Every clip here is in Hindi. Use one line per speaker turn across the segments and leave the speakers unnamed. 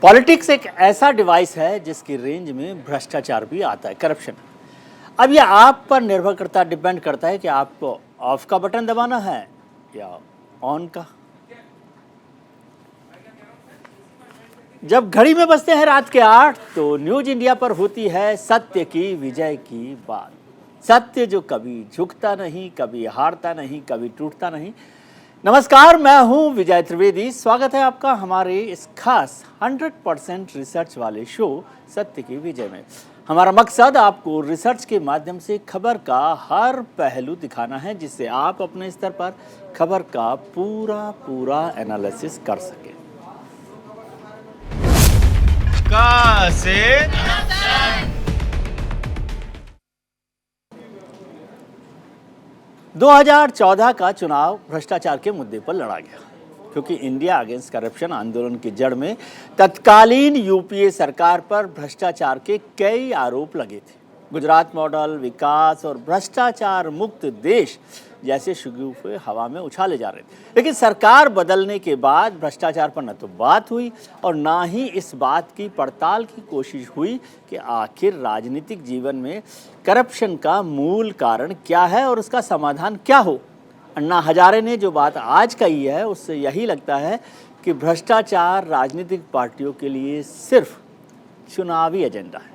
पॉलिटिक्स एक ऐसा डिवाइस है जिसकी रेंज में भ्रष्टाचार भी आता है, करप्शन। अब यह आप पर निर्भर करता, डिपेंड करता है कि आपको ऑफ का बटन दबाना है या ऑन का। जब घड़ी में बजते हैं रात के 8 तो न्यूज इंडिया पर होती है सत्य की विजय की बात। सत्य जो कभी झुकता नहीं, कभी हारता नहीं, कभी टूटता नहीं। नमस्कार, मैं हूं विजय त्रिवेदी। स्वागत है आपका हमारे इस खास 100% रिसर्च वाले शो सत्य की विजय में। हमारा मकसद आपको रिसर्च के माध्यम से खबर का हर पहलू दिखाना है, जिससे आप अपने स्तर पर खबर का पूरा एनालिसिस कर सकें।
का से
2014 का चुनाव भ्रष्टाचार के मुद्दे पर लड़ा गया, क्योंकि इंडिया अगेंस्ट करप्शन आंदोलन की जड़ में तत्कालीन यूपीए सरकार पर भ्रष्टाचार के कई आरोप लगे थे। गुजरात मॉडल, विकास और भ्रष्टाचार मुक्त देश जैसे शगुफे हवा में उछाले जा रहे थे। लेकिन सरकार बदलने के बाद भ्रष्टाचार पर न तो बात हुई और ना ही इस बात की पड़ताल की कोशिश हुई कि आखिर राजनीतिक जीवन में करप्शन का मूल कारण क्या है और उसका समाधान क्या हो। अन्ना हजारे ने जो बात आज कही है, उससे यही लगता है कि भ्रष्टाचार राजनीतिक पार्टियों के लिए सिर्फ चुनावी एजेंडा है।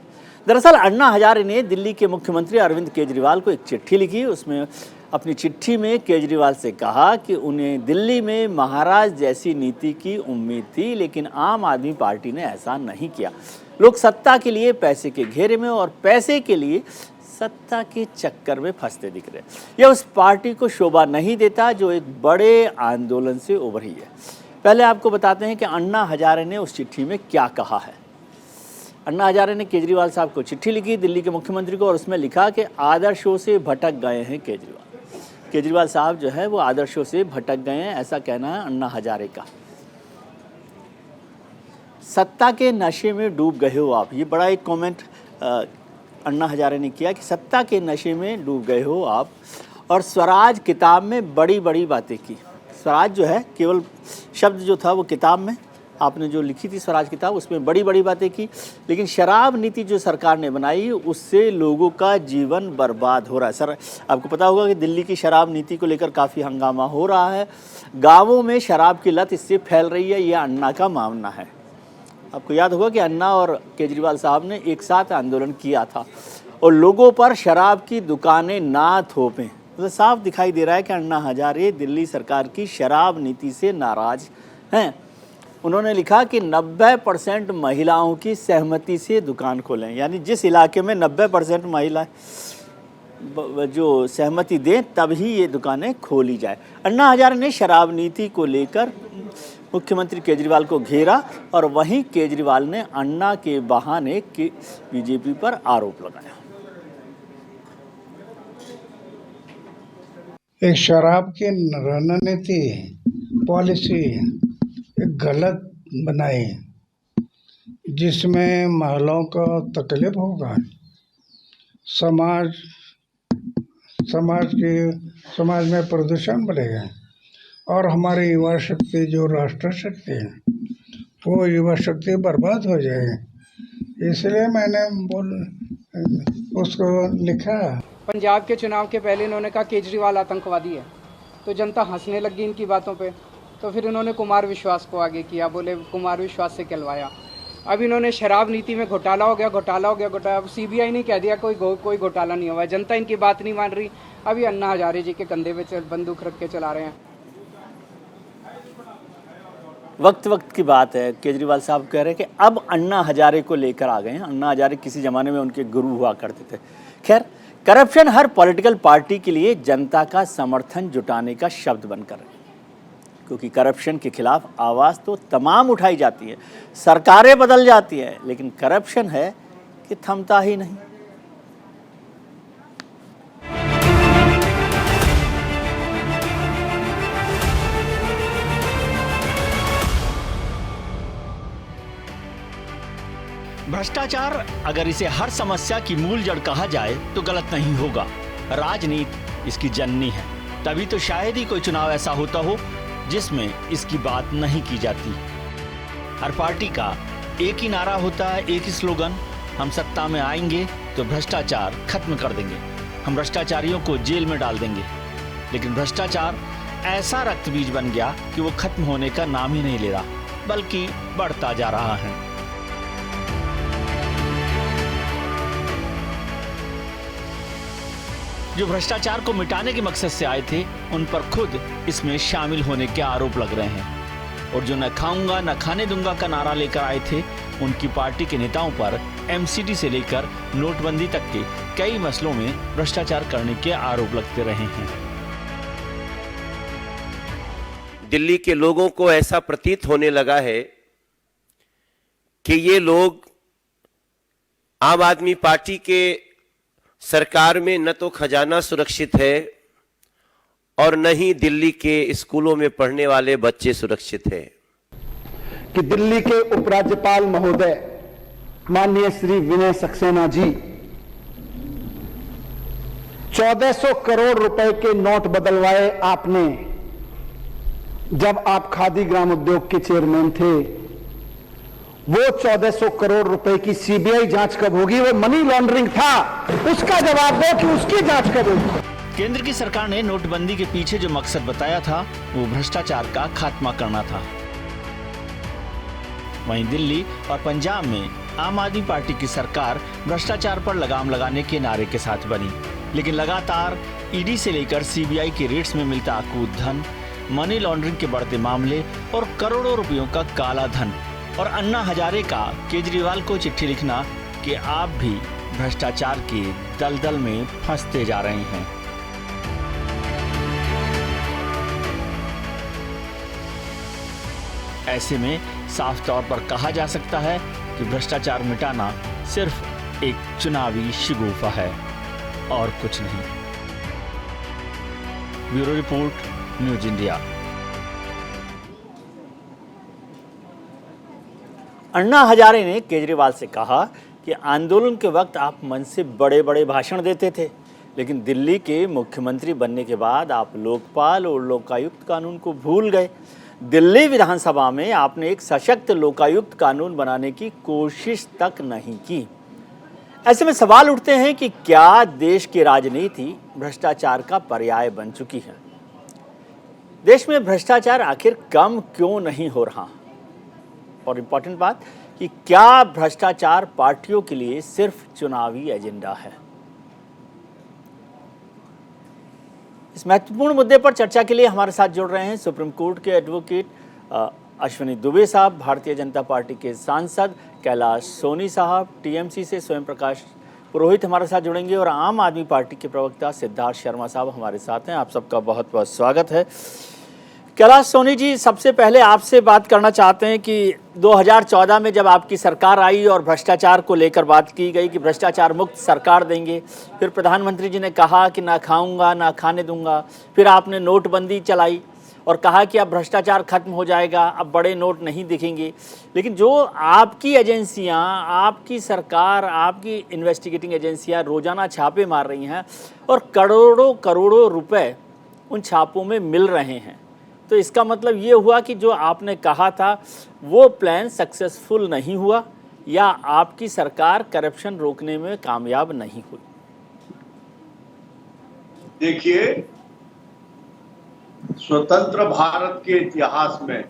दरअसल अन्ना हजारे ने दिल्ली के मुख्यमंत्री अरविंद केजरीवाल को एक चिट्ठी लिखी। उसमें अपनी चिट्ठी में केजरीवाल से कहा कि उन्हें दिल्ली में महाराज जैसी नीति की उम्मीद थी, लेकिन आम आदमी पार्टी ने ऐसा नहीं किया। लोग सत्ता के लिए पैसे के घेरे में और पैसे के लिए सत्ता के चक्कर में फंसते दिख रहे। यह उस पार्टी को शोभा नहीं देता जो एक बड़े आंदोलन से उभरी है। पहले आपको बताते हैं कि अन्ना हजारे ने उस चिट्ठी में क्या कहा है। अन्ना हजारे ने केजरीवाल साहब को चिट्ठी लिखी, दिल्ली के मुख्यमंत्री को, और उसमें लिखा कि आदर्शों से भटक गए हैं केजरीवाल। केजरीवाल साहब जो है वो आदर्शों से भटक गए हैं, ऐसा कहना है अन्ना हजारे का। सत्ता के नशे में डूब गए हो आप, ये बड़ा एक कमेंट अन्ना हजारे ने किया कि सत्ता के नशे में डूब गए हो आप। और स्वराज किताब में बड़ी बड़ी बातें की। स्वराज जो है केवल शब्द जो था वो किताब में आपने जो लिखी थी स्वराज किताब, उसमें बड़ी बड़ी बातें की, लेकिन शराब नीति जो सरकार ने बनाई उससे लोगों का जीवन बर्बाद हो रहा है। सर, आपको पता होगा कि दिल्ली की शराब नीति को लेकर काफ़ी हंगामा हो रहा है। गांवों में शराब की लत इससे फैल रही है, ये अन्ना का मानना है। आपको याद होगा कि अन्ना और केजरीवाल साहब ने एक साथ आंदोलन किया था और लोगों पर शराब की दुकानें ना थोपें। तो साफ दिखाई दे रहा है कि अन्ना हजारे दिल्ली सरकार की शराब नीति से नाराज हैं। उन्होंने लिखा कि 90% महिलाओं की सहमति से दुकान खोलें, यानी जिस इलाके में 90% महिलाएं जो सहमति दें तभी ये दुकानें खोली जाए। अन्ना हजारे ने शराब नीति को लेकर मुख्यमंत्री केजरीवाल को घेरा और वहीं केजरीवाल ने अन्ना के बहाने के बीजेपी पर आरोप लगाया।
एक शराब की रणनीति पॉलिसी एक गलत बनाई, जिसमें महिलाओं को तकलीफ होगा, समाज में प्रदूषण बढ़ेगा और हमारी युवा शक्ति जो राष्ट्र शक्ति है वो युवा शक्ति बर्बाद हो जाएगी। इसलिए मैंने उसको लिखा।
पंजाब के चुनाव के पहले इन्होंने कहा केजरीवाल आतंकवादी है, तो जनता हंसने लगी इनकी बातों पे। तो फिर इन्होंने कुमार विश्वास को आगे किया, बोले कुमार विश्वास से कहलवाया। अब इन्होंने शराब नीति में घोटाला हो गया। अब सीबीआई ने कह दिया कोई घोटाला नहीं हुआ। जनता इनकी बात नहीं मान रही। अभी अन्ना हजारे जी के कंधे पे बंदूक रख के चला रहे हैं।
वक्त की बात है, केजरीवाल साहब कह रहे हैं कि अब अन्ना हजारे को लेकर आ गए हैं। अन्ना हजारे किसी ज़माने में उनके गुरु हुआ करते थे। खैर, करप्शन हर पॉलिटिकल पार्टी के लिए जनता का समर्थन जुटाने का शब्द बनकर है, क्योंकि करप्शन के खिलाफ आवाज़ तो तमाम उठाई जाती है, सरकारें बदल जाती हैं, लेकिन करप्शन है कि थमता ही नहीं। भ्रष्टाचार अगर इसे हर समस्या की मूल जड़ कहा जाए तो गलत नहीं होगा। राजनीति इसकी जननी है, तभी तो शायद ही कोई चुनाव ऐसा होता हो जिसमें इसकी बात नहीं की जाती। हर पार्टी का एक ही नारा होता है, एक ही स्लोगन, हम सत्ता में आएंगे तो भ्रष्टाचार खत्म कर देंगे, हम भ्रष्टाचारियों को जेल में डाल देंगे। लेकिन भ्रष्टाचार ऐसा रक्त बीज बन गया कि वो खत्म होने का नाम ही नहीं ले रहा, बल्कि बढ़ता जा रहा है। जो भ्रष्टाचार को मिटाने के मकसद से आए थे, उन पर खुद इसमें शामिल होने के आरोप लग रहे हैं। और जो न खाऊंगा न खाने दूंगा का नारा लेकर आए थे, उनकी पार्टी के नेताओं पर एमसीडी से लेकर नोटबंदी तक के कई मसलों में भ्रष्टाचार करने के आरोप लगते रहे हैं।
दिल्ली के लोगों को ऐसा प्रतीत होने लगा है कि ये लोग आम आदमी पार्टी के सरकार में न तो खजाना सुरक्षित है और न ही दिल्ली के स्कूलों में पढ़ने वाले बच्चे सुरक्षित हैं।
कि दिल्ली के उपराज्यपाल महोदय माननीय श्री विनय सक्सेना जी 1400 करोड़ रुपए के नोट बदलवाए आपने जब आप खादी ग्राम उद्योग के चेयरमैन थे। वो 1400 करोड़ रुपए की सीबीआई जांच कब होगी? वो मनी लॉन्ड्रिंग था, उसका जवाब दो कि उसकी जांच कब होगी।
केंद्र की सरकार ने नोटबंदी के पीछे जो मकसद बताया था, वो भ्रष्टाचार का खात्मा करना था। वहीं दिल्ली और पंजाब में आम आदमी पार्टी की सरकार भ्रष्टाचार पर लगाम लगाने के नारे के साथ बनी, लेकिन लगातार ईडी से लेकर सीबीआई के रेड्स में मिलता अकूत धन, मनी लॉन्ड्रिंग के बढ़ते मामले और करोड़ों रुपयों का काला धन और अन्ना हजारे का केजरीवाल को चिट्ठी लिखना कि आप भी भ्रष्टाचार के दलदल में फंसते जा रहे हैं। ऐसे में साफ तौर पर कहा जा सकता है कि भ्रष्टाचार मिटाना सिर्फ एक चुनावी शगुफा है और कुछ नहीं। Bureau report, news India. Anna Hazare ने केजरीवाल से कहा कि आंदोलन के वक्त आप मन से बड़े बड़े भाषण देते थे, लेकिन दिल्ली के मुख्यमंत्री बनने के बाद आप लोकपाल और लोकायुक्त कानून को भूल गए। दिल्ली विधानसभा में आपने एक सशक्त लोकायुक्त कानून बनाने की कोशिश तक नहीं की। ऐसे में सवाल उठते हैं कि क्या देश की राजनीति भ्रष्टाचार का पर्याय बन चुकी है? देश में भ्रष्टाचार आखिर कम क्यों नहीं हो रहा? और इम्पोर्टेंट बात कि क्या भ्रष्टाचार पार्टियों के लिए सिर्फ चुनावी एजेंडा है? इस महत्वपूर्ण मुद्दे पर चर्चा के लिए हमारे साथ जुड़ रहे हैं सुप्रीम कोर्ट के एडवोकेट अश्विनी दुबे साहब, भारतीय जनता पार्टी के सांसद कैलाश सोनी साहब, टीएमसी से स्वयं प्रकाश पुरोहित हमारे साथ जुड़ेंगे और आम आदमी पार्टी के प्रवक्ता सिद्धार्थ शर्मा साहब हमारे साथ हैं। आप सबका बहुत बहुत स्वागत है। कैलाश सोनी जी, सबसे पहले आपसे बात करना चाहते हैं कि 2014 में जब आपकी सरकार आई और भ्रष्टाचार को लेकर बात की गई कि भ्रष्टाचार मुक्त सरकार देंगे, फिर प्रधानमंत्री जी ने कहा कि ना खाऊंगा ना खाने दूंगा, फिर आपने नोटबंदी चलाई और कहा कि अब भ्रष्टाचार खत्म हो जाएगा, अब बड़े नोट नहीं दिखेंगे। लेकिन जो आपकी एजेंसियां, आपकी सरकार, आपकी इन्वेस्टिगेटिंग एजेंसियां रोजाना छापे मार रही हैं और करोड़ों करोड़ों रुपए उन छापों में मिल रहे हैं, तो इसका मतलब ये हुआ कि जो आपने कहा था वो प्लान सक्सेसफुल नहीं हुआ या आपकी सरकार करप्शन रोकने में कामयाब नहीं हुई।
देखिए, स्वतंत्र भारत के इतिहास में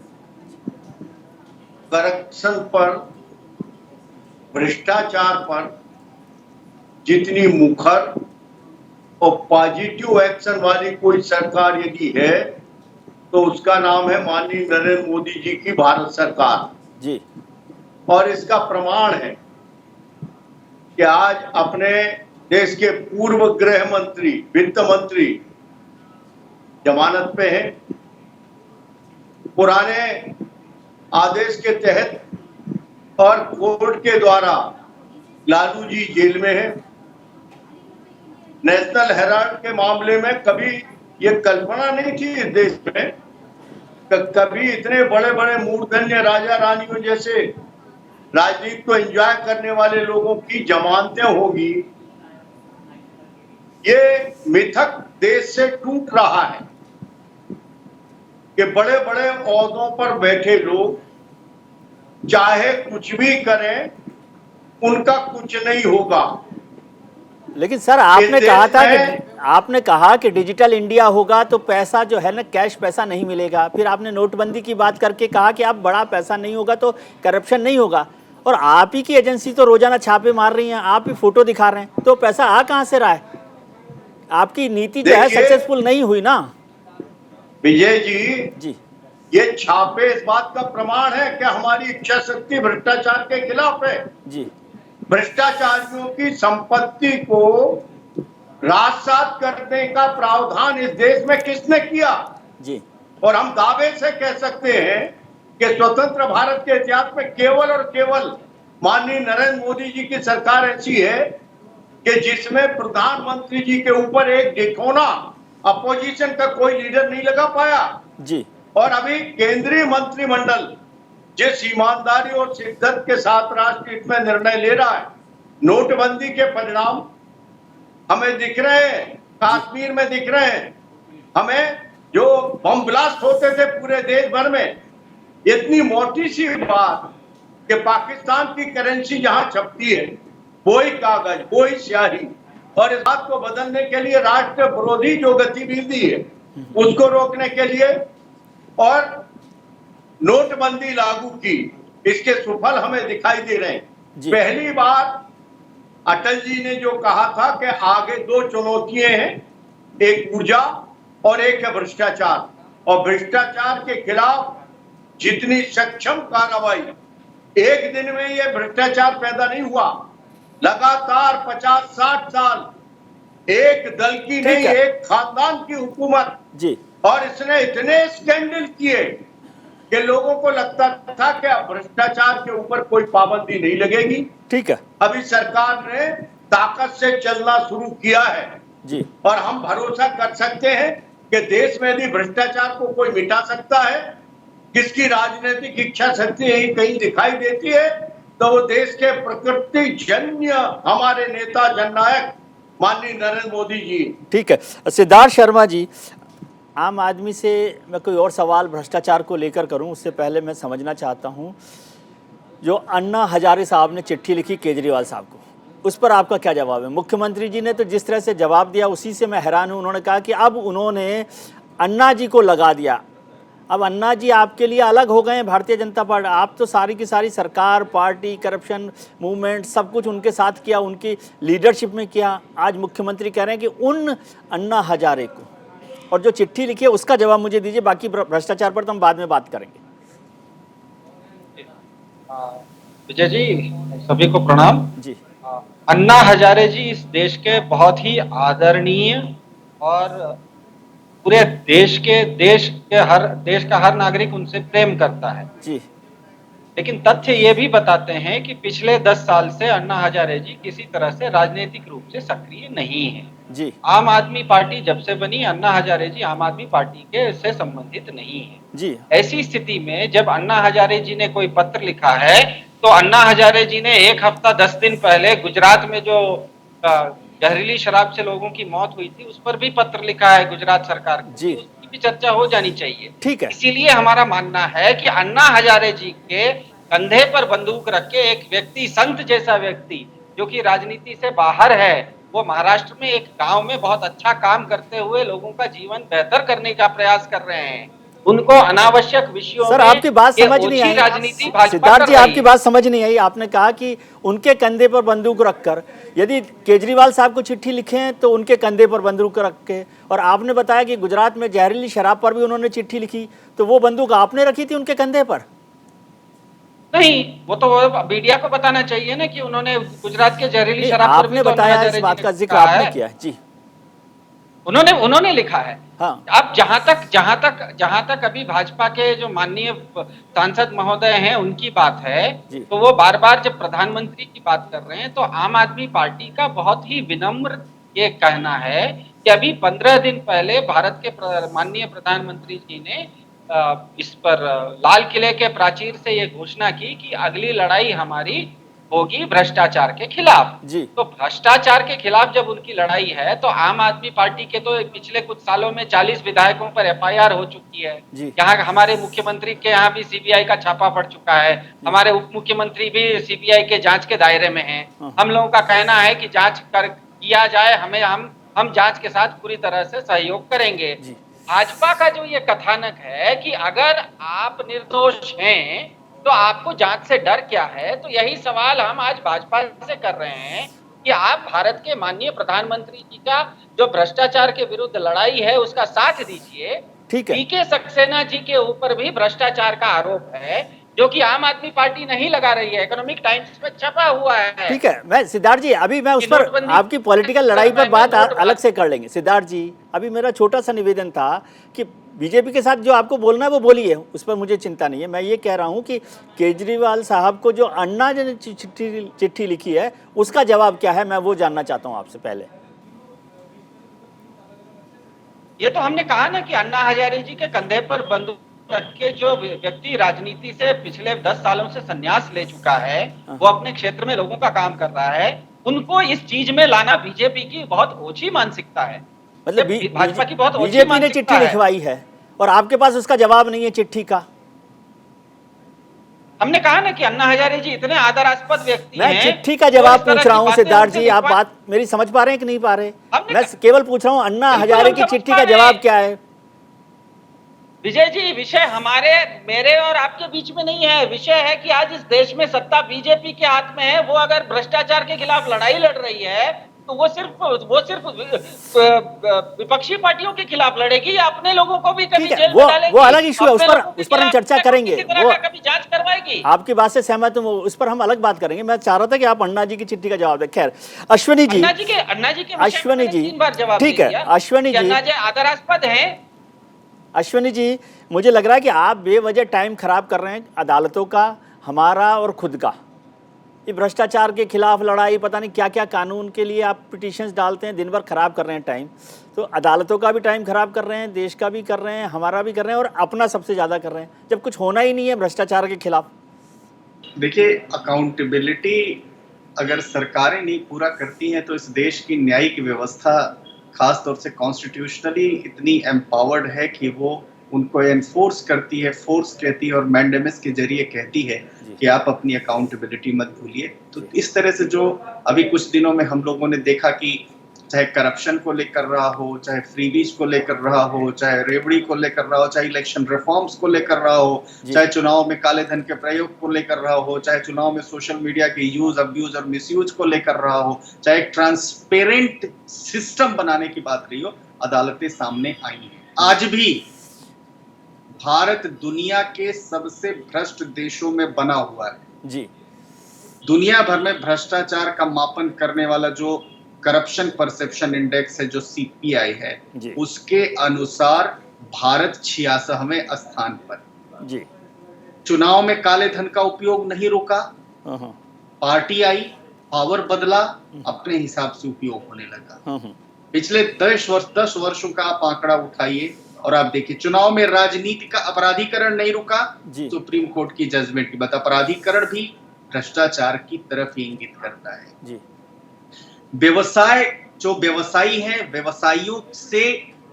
करप्शन पर, भ्रष्टाचार पर जितनी मुखर और पॉजिटिव एक्शन वाली कोई सरकार यदि है तो उसका नाम है माननीय नरेंद्र मोदी जी की भारत सरकार
जी। और
इसका प्रमाण है कि आज अपने देश के पूर्व गृह मंत्री, वित्त मंत्री जमानत पे हैं, पुराने आदेश के तहत और कोर्ट के द्वारा लालू जी जेल में हैं। नेशनल हेराल्ड के मामले में कभी ये कल्पना नहीं थी इस देश में कभी इतने बड़े बड़े मूर्धन्य राजा रानियों जैसे राजनीति को एंजॉय करने वाले लोगों की जमानतें होगी। ये मिथक देश से टूट रहा है कि बड़े बड़े ओहदों पर बैठे लोग चाहे कुछ भी करें, उनका कुछ नहीं होगा।
लेकिन सर आपने
इस
कहा
देश
था
में-
कि आपने कहा कि डिजिटल इंडिया होगा तो पैसा जो है ना कैश पैसा नहीं मिलेगा, फिर आपने नोटबंदी की बात करके कहा कि अब बड़ा पैसा नहीं होगा तो करप्शन नहीं होगा, और आप ही की एजेंसी तो रोजाना छापे मार रही हैं, आप ही फोटो दिखा रहे हैं, तो पैसा आ कहाँ से रहा है? आपकी नीति जो है
देखिए-
सक्सेसफुल नहीं हुई ना।
विजय जी,
जी
ये छापे इस बात का प्रमाण है कि हमारी इच्छा शक्ति भ्रष्टाचार के खिलाफ है।
जी
भ्रष्टाचारियों की संपत्ति को राजसात करने का प्रावधान इस देश में किसने किया?
जी
और हम दावे से कह सकते हैं कि स्वतंत्र भारत के इतिहास में केवल और केवल माननीय नरेंद्र मोदी जी की सरकार ऐसी है कि जिसमें प्रधानमंत्री जी के ऊपर एक ढिठौना अपोजिशन का कोई लीडर नहीं लगा पाया।
जी
और अभी केंद्रीय मंत्रिमंडल जिस ईमानदारी और शिद्दत के साथ राष्ट्र हित में निर्णय ले रहा है, नोटबंदी के परिणाम हमें दिख रहे हैं, कश्मीर में दिख रहे हैं, हमें जो बम ब्लास्ट होते थे पूरे देश भर में, इतनी मोटी सी बात कि पाकिस्तान की करेंसी जहां छपती है वही कागज वही स्याही, और इस बात को बदलने के लिए राष्ट्र विरोधी जो गतिविधि है उसको रोकने के लिए और नोटबंदी लागू की, इसके सुफल हमें दिखाई दे रहे हैं। पहली बार अटल जी ने जो कहा था कि आगे दो चुनौतियां हैं, एक ऊर्जा और एक है भ्रष्टाचार, और भ्रष्टाचार के खिलाफ जितनी सक्षम कार्रवाई, एक दिन में ये भ्रष्टाचार पैदा नहीं हुआ, लगातार 50-60 साल एक दल की नहीं
है।
एक खानदान की हुकूमत,
जी
और इसने इतने स्कैंडल किए कि लोगों को लगता था कि अब भ्रष्टाचार के ऊपर कोई पाबंदी नहीं लगेगी।
ठीक है
अभी सरकार ने ताकत से चलना शुरू किया है
जी
और हम भरोसा कर सकते हैं कि देश में यदि भ्रष्टाचार को कोई मिटा सकता है, किसकी राजनीतिक इच्छा शक्ति कहीं दिखाई देती है, तो वो देश के प्रकृति जन्य हमारे नेता जननायक माननीय नरेंद्र मोदी जी।
ठीक है। सिद्धार्थ शर्मा जी, आम आदमी से मैं कोई और सवाल भ्रष्टाचार को लेकर करूं उससे पहले मैं समझना चाहता हूं, जो अन्ना हजारे साहब ने चिट्ठी लिखी केजरीवाल साहब को, उस पर आपका क्या जवाब है? मुख्यमंत्री जी ने तो जिस तरह से जवाब दिया उसी से मैं हैरान हूं। उन्होंने कहा कि अब उन्होंने अन्ना जी को लगा दिया, अब अन्ना जी आपके लिए अलग हो गए हैं भारतीय जनता पार्टी, आप तो सारी की सारी सरकार, पार्टी, करप्शन मूवमेंट सब कुछ उनके साथ किया, उनकी लीडरशिप में किया। आज मुख्यमंत्री कह रहे हैं कि उन अन्ना हजारे को, और जो चिट्ठी लिखी है उसका जवाब मुझे दीजिए, बाकी भ्रष्टाचार पर तो हम बाद में बात करेंगे।
विजय जी, सभी को प्रणाम
जी
अन्ना हजारे जी इस देश के बहुत ही आदरणीय और पूरे देश का हर नागरिक उनसे प्रेम करता है
जी
लेकिन तथ्य ये भी बताते हैं कि पिछले 10 साल से अन्ना हजारे जी किसी तरह से राजनीतिक रूप से सक्रिय नहीं है।
जी
आम आदमी पार्टी जब से बनी, अन्ना हजारे जी आम आदमी पार्टी के से संबंधित नहीं है।
जी
ऐसी स्थिति में जब अन्ना हजारे जी ने कोई पत्र लिखा है तो अन्ना हजारे जी ने 1 हफ्ता 10 दिन पहले गुजरात में जो जहरीली शराब से लोगों की मौत हुई थी उस पर भी पत्र लिखा है गुजरात सरकार को,
जी
उसकी भी चर्चा हो जानी चाहिए।
ठीक है।
इसीलिए हमारा मानना है कि अन्ना हजारे जी के कंधे पर बंदूक रख के एक व्यक्ति, संत जैसा व्यक्ति जो कि राजनीति से बाहर है, वो महाराष्ट्र में एक गांव में बहुत अच्छा काम करते हुए लोगों का जीवन बेहतर करने का प्रयास कर रहे हैं, उनको अनावश्यक विषयों
सर
में
आपकी बात
ये
समझ नहीं
ओछी
आई
राजनीति भाजपा
सिद्धार्थ
कर
जी,
रही
आपकी
है।
बात समझ नहीं आई। आपने कहा कि उनके कंधे पर बंदूक रखकर, यदि केजरीवाल साहब को चिट्ठी लिखे हैं तो उनके कंधे पर बंदूक रख के, और आपने बताया कि गुजरात में जहरीली शराब पर भी उन्होंने चिट्ठी लिखी, तो वो बंदूक आपने रखी थी उनके कंधे पर?
नहीं, वो तो मीडिया को बताना चाहिए ना कि उन्होंने गुजरात के जहरीली शराब पर भी
आपने
तो
बताया,
अन्ना
इस
हजारे
बात
जी
का
ने
जिक्र
कहा
आपने
है।
किया। जी
उन्होंने लिखा है।
हाँ
अब जहां तक अभी भाजपा के जो माननीय सांसद महोदय हैं उनकी बात है, तो वो बार बार जब प्रधानमंत्री की बात कर रहे हैं तो आम आदमी पार्टी का बहुत ही विनम्र ये कहना है कि अभी 15 दिन पहले भारत के माननीय प्रधानमंत्री जी ने इस पर लाल किले के प्राचीर से ये घोषणा की कि अगली लड़ाई हमारी होगी भ्रष्टाचार के खिलाफ।
जी।
तो भ्रष्टाचार के खिलाफ जब उनकी लड़ाई है तो आम आदमी पार्टी के तो पिछले कुछ सालों में 40 विधायकों पर एफआईआर हो चुकी है।
जी।
यहाँ हमारे मुख्यमंत्री के यहाँ भी सीबीआई का छापा पड़ चुका है, हमारे उप मुख्यमंत्री भी सीबीआई के जांच के दायरे में हैं। हम लोगों का कहना है कि जांच किया जाए, हम जांच के साथ पूरी तरह से सहयोग करेंगे। भाजपा का जो ये कथानक है कि अगर आप निर्दोष हैं तो आपको जांच से डर क्या है, तो यही सवाल हम आज भाजपा से कर रहे हैं कि आप भारत के माननीय प्रधानमंत्री जी का जो भ्रष्टाचार के विरुद्ध लड़ाई है उसका साथ दीजिए।
ठीक है।
पीके सक्सेना जी के ऊपर भी भ्रष्टाचार का आरोप है जो कि आम आदमी पार्टी नहीं लगा रही है, इकोनॉमिक टाइम्स में छपा हुआ है।
ठीक है, मैं सिद्धार्थ जी अभी मैं उस पर आपकी पॉलिटिकल लड़ाई पर बात अलग से कर लेंगे। सिद्धार्थ जी, अभी मेरा छोटा सा निवेदन था कि बीजेपी के साथ जो आपको बोलना है वो बोलिए, उस पर मुझे चिंता नहीं है। मैं ये कह रहा हूँ कि केजरीवाल साहब को जो अन्ना जी ने चिट्ठी लिखी है उसका जवाब क्या है, मैं वो जानना चाहता हूँ आपसे पहले।
ये तो हमने कहा ना कि अन्ना हजारे जी के कंधे पर बंदूक रख के जो व्यक्ति राजनीति से पिछले 10 सालों से संन्यास ले चुका है, वो अपने क्षेत्र में लोगों का काम कर रहा है, उनको इस चीज में लाना बीजेपी की बहुत ओछी मानसिकता है।
मतलब
भाजपा की बहुत ओछी
बीजेपी ने चिट्ठी लिखवाई है और आपके पास उसका जवाब नहीं है चिट्ठी का।
हमने कहा ना कि अन्ना हजारे जी इतने आदरास्पद व्यक्ति हैं।
मैं चिट्ठी का जवाब पूछ रहा हूँ सिद्धार्थ जी, आप बात मेरी समझ पा रहे हैं कि नहीं पा रहे? मैं केवल पूछ रहा हूँ अन्ना हजारे की चिट्ठी का जवाब क्या है?
विजय जी, विषय मेरे और आपके बीच में नहीं है। विषय है कि आज इस देश में सत्ता बीजेपी के हाथ में है। वो अगर भ्रष्टाचार के खिलाफ लड़ाई लड़ रही है तो वो सिर्फ विपक्षी पार्टियों के खिलाफ लड़ेगी या अपने लोगों को भी कभी जेल में डालेगी।
वो अलग इशू है, उस पर हम चर्चा करेंगे।
वो कभी जांच करवाएगी।
आपकी बात से सहमत हूँ, उस पर हम अलग बात करेंगे। मैं चाह रहा था कि आप अन्ना जी की चिट्ठी का जवाब दें। खैर, अश्विनी जी, अश्विनी जी, ठीक है, अश्विनी जी,
अन्ना जी आदरास्पद हैं।
अश्विनी जी, मुझे लग रहा है कि आप बेवजह टाइम खराब कर रहे हैं अदालतों का, हमारा और खुद का। ये भ्रष्टाचार के खिलाफ लड़ाई, पता नहीं क्या क्या कानून के लिए आप पिटीशंस डालते हैं, दिन भर खराब कर रहे हैं टाइम। तो अदालतों का भी टाइम खराब कर रहे हैं, देश का भी कर रहे हैं, हमारा भी कर रहे हैं और अपना सबसे ज़्यादा कर रहे हैं, जब कुछ होना ही नहीं है भ्रष्टाचार के खिलाफ।
देखिए, अकाउंटेबिलिटी अगर सरकारें नहीं पूरा करती हैं तो इस देश की न्यायिक व्यवस्था खास तौर से कॉन्स्टिट्यूशनली इतनी एम्पावर्ड है कि वो उनको एनफोर्स करती है, फोर्स कहती है और मैंडेमस के जरिए कहती है कि आप अपनी अकाउंटेबिलिटी मत भूलिए। तो इस तरह से जो अभी कुछ दिनों में हम लोगों ने देखा कि चाहे करप्शन को लेकर रहा हो, चाहे फ्रीबीज को लेकर रहा हो, चाहे रेवड़ी को लेकर रहा हो, चाहे इलेक्शन रिफॉर्म्स को लेकर रहा हो, चाहे चुनाव में काले धन के प्रयोग को लेकर रहा हो, चाहे चुनाव में सोशल मीडिया के यूज, अब्यूज और मिसयूज को लेकर रहा हो, चाहे ट्रांसपेरेंट सिस्टम बनाने की बात रही हो, अदालतें सामने आई हैं। आज भी भारत दुनिया के सबसे भ्रष्ट देशों में बना हुआ है
जी।
दुनिया भर में भ्रष्टाचार का मापन करने वाला जो करप्शन परसेप्शन इंडेक्स है, जो सीपीआई है, उसके अनुसार भारत 86वें स्थान पर जी। चुनाव में काले धन का उपयोग नहीं रुका, पार्टी आई, पावर बदला, अपने हिसाब से उपयोग होने लगा। पिछले 10 वर्षों का आप आंकड़ा उठाइए और आप देखिए, चुनाव में राजनीति का अपराधीकरण नहीं रुका, सुप्रीम कोर्ट की जजमेंट की बात, अपराधीकरण भी भ्रष्टाचार की तरफ ही इंगित करता है जी। व्यवसाय, जो व्यवसायी हैं, व्यवसायियों से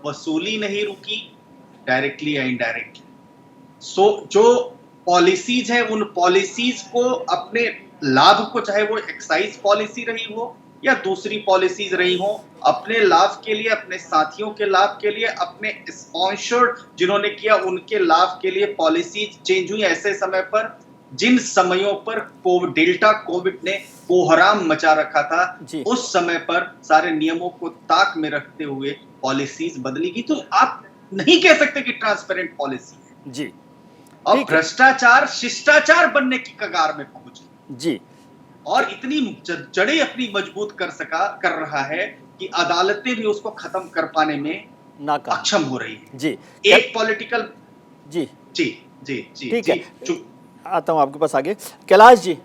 वसूली नहीं रुकी, डायरेक्टली या इनडायरेक्टली। जो पॉलिसीज हैं, उन पॉलिसीज को अपने लाभ को, चाहे वो एक्साइज पॉलिसी रही हो या दूसरी पॉलिसीज रही हो, अपने लाभ के लिए, अपने साथियों के लाभ के लिए, अपने स्पॉन्सर जिन्होंने किया उनके लाभ के लिए पॉलिसीज चेंज हुई ऐसे समय पर जिन समयों पर डेल्टा कोविड ने कोहराम मचा रखा था। उस समय पर सारे नियमों को ताक में रखते हुए पॉलिसीज बदली गई। तो आप नहीं कह सकते कि ट्रांसपेरेंट पॉलिसी है जी। और भ्रष्टाचार शिष्टाचार बनने की कगार में पहुंचे जी, और इतनी जड़ें अपनी मजबूत कर रहा है कि अदालतें भी उसको खत्म कर पाने में अक्षम हो रही है जी। एक पॉलिटिकल जी जी जी जी
ठीक है, आता हूं आपके पास आगे। कैलाश जी,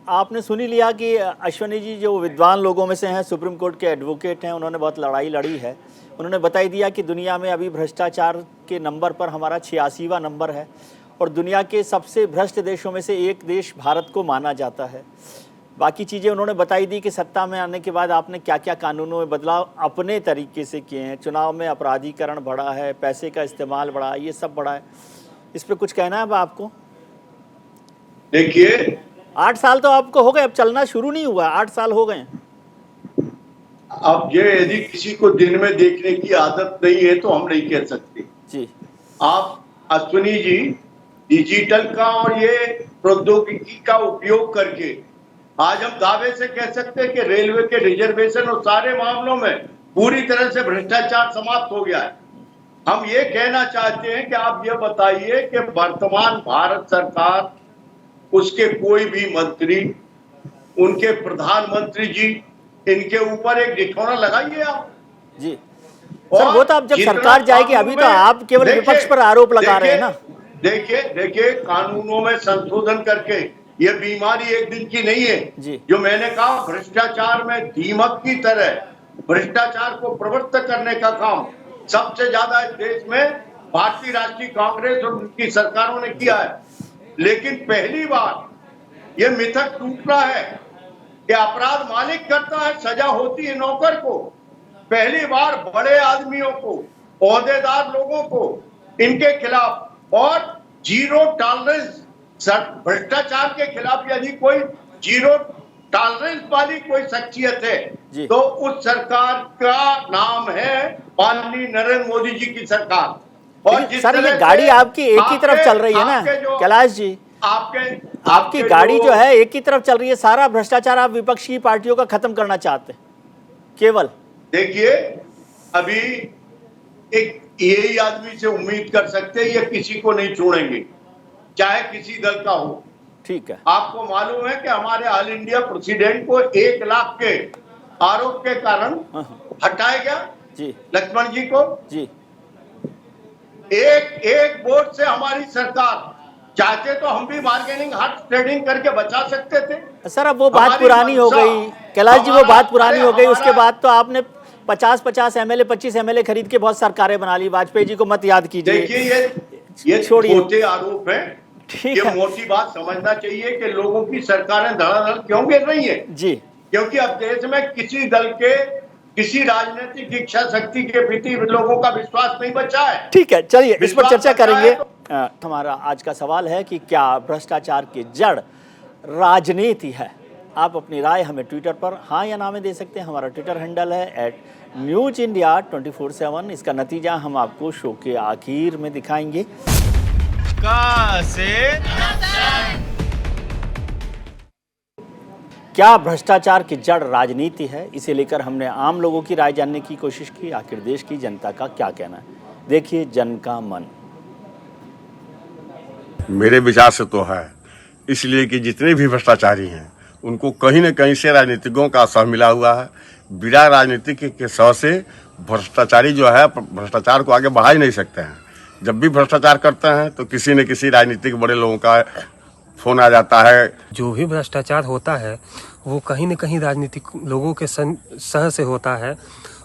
आपने सुन ही लिया कि अश्विनी जी जो विद्वान लोगों में से हैं, सुप्रीम कोर्ट के एडवोकेट हैं, उन्होंने बहुत लड़ाई लड़ी है। उन्होंने बता दिया कि दुनिया में अभी भ्रष्टाचार के नंबर पर हमारा 86वां नंबर है और दुनिया के सबसे भ्रष्ट देशों में से एक देश भारत को माना जाता है। बाकी चीज़ें उन्होंने बताई दी कि सत्ता में आने के बाद आपने क्या क्या कानूनों में बदलाव अपने तरीके से किए हैं, चुनाव में अपराधीकरण बढ़ा है, पैसे का इस्तेमाल बढ़ा है, ये सब बढ़ा है। इस पे कुछ कहना है अब आपको?
देखिए
8 साल तो आपको हो गए, अब चलना शुरू नहीं हुआ, 8 साल हो गए।
अब ये यदि किसी को दिन में देखने की आदत नहीं है तो हम नहीं कह सकते
जी।
आप अश्विनी जी डिजिटल का और ये प्रौद्योगिकी का उपयोग करके आज हम दावे से कह सकते हैं कि रेलवे के रिजर्वेशन और सारे मामलों में पूरी तरह से भ्रष्टाचार समाप्त हो गया है। हम ये कहना चाहते हैं कि आप ये बताइए कि वर्तमान भारत सरकार, उसके कोई भी मंत्री, उनके प्रधानमंत्री जी, इनके ऊपर एक ढिठौना लगाइए आप
जी। सर वो तो अब जब सरकार जाएगी, अभी तो आप केवल विपक्ष पर आरोप लगा रहे हैं ना।
देखिए कानूनों में संशोधन करके, ये बीमारी एक दिन की नहीं है
जी।
जो मैंने कहा भ्रष्टाचार में दीमक की तरह भ्रष्टाचार को प्रवृत्त करने का काम सबसे ज्यादा इस देश में भारतीय राष्ट्रीय कांग्रेस और उनकी सरकारों ने किया है। लेकिन पहली बार ये मिथक टूट रहा है कि अपराध मालिक करता है, सजा होती है नौकर को। पहली बार बड़े आदमियों को, ओहदेदार लोगों को, इनके खिलाफ और जीरो टॉलरेंस भ्रष्टाचार के खिलाफ यदि कोई जीरो टॉलरेंस वाली कोई शख्सियत है तो उस सरकार का नाम है माननीय नरेंद्र मोदी जी की सरकार। और
सर ये गाड़ी आपकी एक ही तरफ चल रही है ना कैलाश जी, आपकी गाड़ी जो है एक ही तरफ चल रही है। सारा भ्रष्टाचार आप विपक्ष की पार्टियों का खत्म करना चाहते हैं केवल।
देखिए अभी एक यही आदमी से उम्मीद कर सकते हैं, ये किसी को नहीं छोड़ेंगे चाहे किसी दल का हो।
ठीक है।
आपको मालूम है कि हमारे ऑल इंडिया प्रेसिडेंट को 1 लाख के आरोप के कारण हटाया गया
जी,
लक्ष्मण जी को
जी।
एक वोट से हमारी सरकार चाहते तो हम भी बार्गेनिंग हार्ड ट्रेडिंग करके बचा सकते थे।
सर अब वो बात पुरानी हो गई कैलाश जी, वो बात पुरानी हो गई। उसके बाद तो आपने 50-50 एमएलए 25 एमएलए खरीद के बहुत सरकारें बना ली। वाजपेयी जी को मत याद कीजिए।
देखिए ये छोटे आरोप है,
ठीक
ये मोटी बात समझना चाहिए कि लोगों की सरकारें धड़ाधड़ क्यों गिर रही है
जी,
क्योंकि अब देश में किसी दल के, किसी राजनीतिक इच्छा शक्ति के प्रति लोगों का विश्वास नहीं बचा है।
ठीक है, चलिए इस पर चर्चा करेंगे। हमारा आज का सवाल है कि क्या भ्रष्टाचार की जड़ राजनीति है? आप अपनी राय हमें ट्विटर पर हाँ या ना में दे सकते हैं। हमारा ट्विटर हैंडल है @newsindia247। इसका नतीजा हम आपको शो के आखिर में दिखाएंगे। क्या भ्रष्टाचार की जड़ राजनीति है? इसे लेकर हमने आम लोगों की राय जानने की कोशिश की। आखिर देश की जनता का क्या कहना है, देखिए जन का मन।
मेरे विचार से तो है, इसलिए कि जितने भी भ्रष्टाचारी हैं उनको कहीं न कहीं से राजनीतिकों का असर मिला हुआ है। बिना राजनीति के सह से भ्रष्टाचारी जो है भ्रष्टाचार को आगे बढ़ा ही नहीं सकते हैं। जब भी भ्रष्टाचार करते हैं तो किसी न किसी राजनीतिक बड़े लोगों का फोन आ जाता है।
जो भी भ्रष्टाचार होता है वो कहीं न कहीं राजनीतिक लोगों के सह से होता है।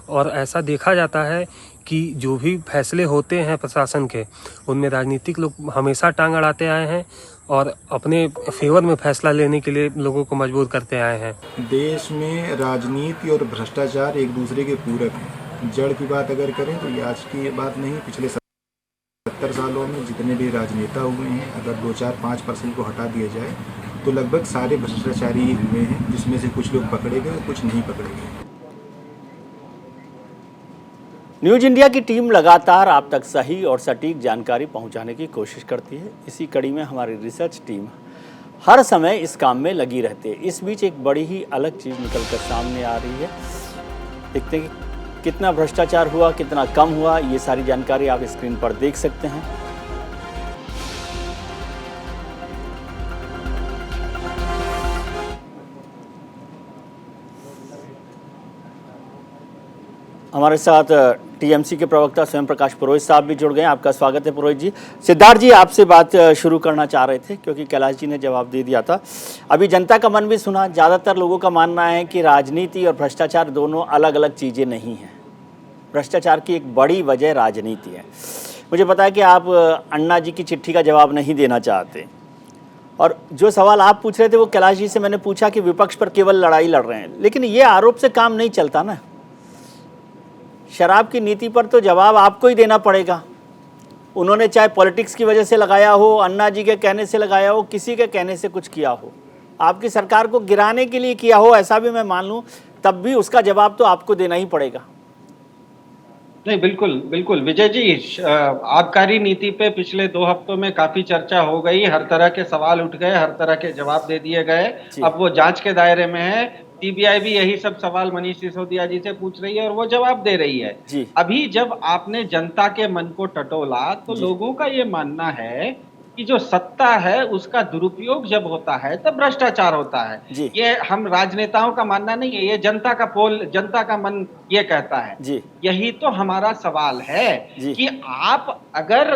और ऐसा देखा जाता है कि जो भी फैसले होते हैं प्रशासन के, उनमें राजनीतिक लोग हमेशा टांग अड़ाते आए हैं और अपने फेवर में फैसला लेने के लिए लोगों को मजबूर करते आए हैं।
देश में राजनीति और भ्रष्टाचार एक दूसरे के पूरक हैं। जड़ की बात अगर करें तो ये आज की बात नहीं, पिछले 70 सालों में जितने भी राजनेता हुए हैं, अगर 2-4-5% को हटा दिया जाए तो लगभग सारे भ्रष्टाचारी हुए हैं, जिसमें से कुछ लोग पकड़े गए और कुछ नहीं पकड़े गए।
न्यूज इंडिया की टीम लगातार आप तक सही और सटीक जानकारी पहुंचाने की कोशिश करती है। इसी कड़ी में हमारी रिसर्च टीम हर समय इस काम में लगी रहती है। इस बीच एक बड़ी ही अलग चीज़ निकलकर सामने आ रही है। देखते हैं कितना भ्रष्टाचार हुआ, कितना कम हुआ, ये सारी जानकारी आप स्क्रीन पर देख सकते हैं। हमारे साथ टीएमसी के प्रवक्ता स्वयं प्रकाश पुरोहित साहब भी जुड़ गए हैं। आपका स्वागत है पुरोहित जी। सिद्धार्थ जी आपसे बात शुरू करना चाह रहे थे क्योंकि कैलाश जी ने जवाब दे दिया था। अभी जनता का मन भी सुना। ज़्यादातर लोगों का मानना है कि राजनीति और भ्रष्टाचार दोनों अलग अलग चीज़ें नहीं हैं। भ्रष्टाचार की एक बड़ी वजह राजनीति है। मुझे पता है कि आप अन्ना जी की चिट्ठी का जवाब नहीं देना चाहते, और जो सवाल आप पूछ रहे थे वो कैलाश जी से मैंने पूछा कि विपक्ष पर केवल लड़ाई लड़ रहे हैं, लेकिन ये आरोप से काम नहीं चलता ना। शराब की नीति पर तो जवाब आपको ही देना पड़ेगा। उन्होंने चाहे पॉलिटिक्स की वजह से लगाया हो, अन्ना जी के कहने से लगाया हो, किसी के कहने से कुछ किया हो, आपकी सरकार को गिराने के लिए किया हो, ऐसा भी मैं मान लूँ, तब भी उसका जवाब तो आपको देना ही पड़ेगा।
नहीं, बिल्कुल बिल्कुल विजय जी, आबकारी नीति पे पिछले 2 हफ्तों में काफी चर्चा हो गई, हर तरह के सवाल उठ गए, हर तरह के जवाब दे दिए गए। अब वो जांच के दायरे में है, सीबीआई भी यही सब सवाल मनीष सिसोदिया जी से पूछ रही है और वो जवाब दे रही है। अभी जब आपने जनता के मन को टटोला तो लोगों का ये मानना है कि जो सत्ता है उसका दुरुपयोग जब होता है तब भ्रष्टाचार होता है। ये हम राजनेताओं का मानना नहीं है, ये जनता का पोल, जनता का मन ये कहता है। यही तो हमारा सवाल है कि आप अगर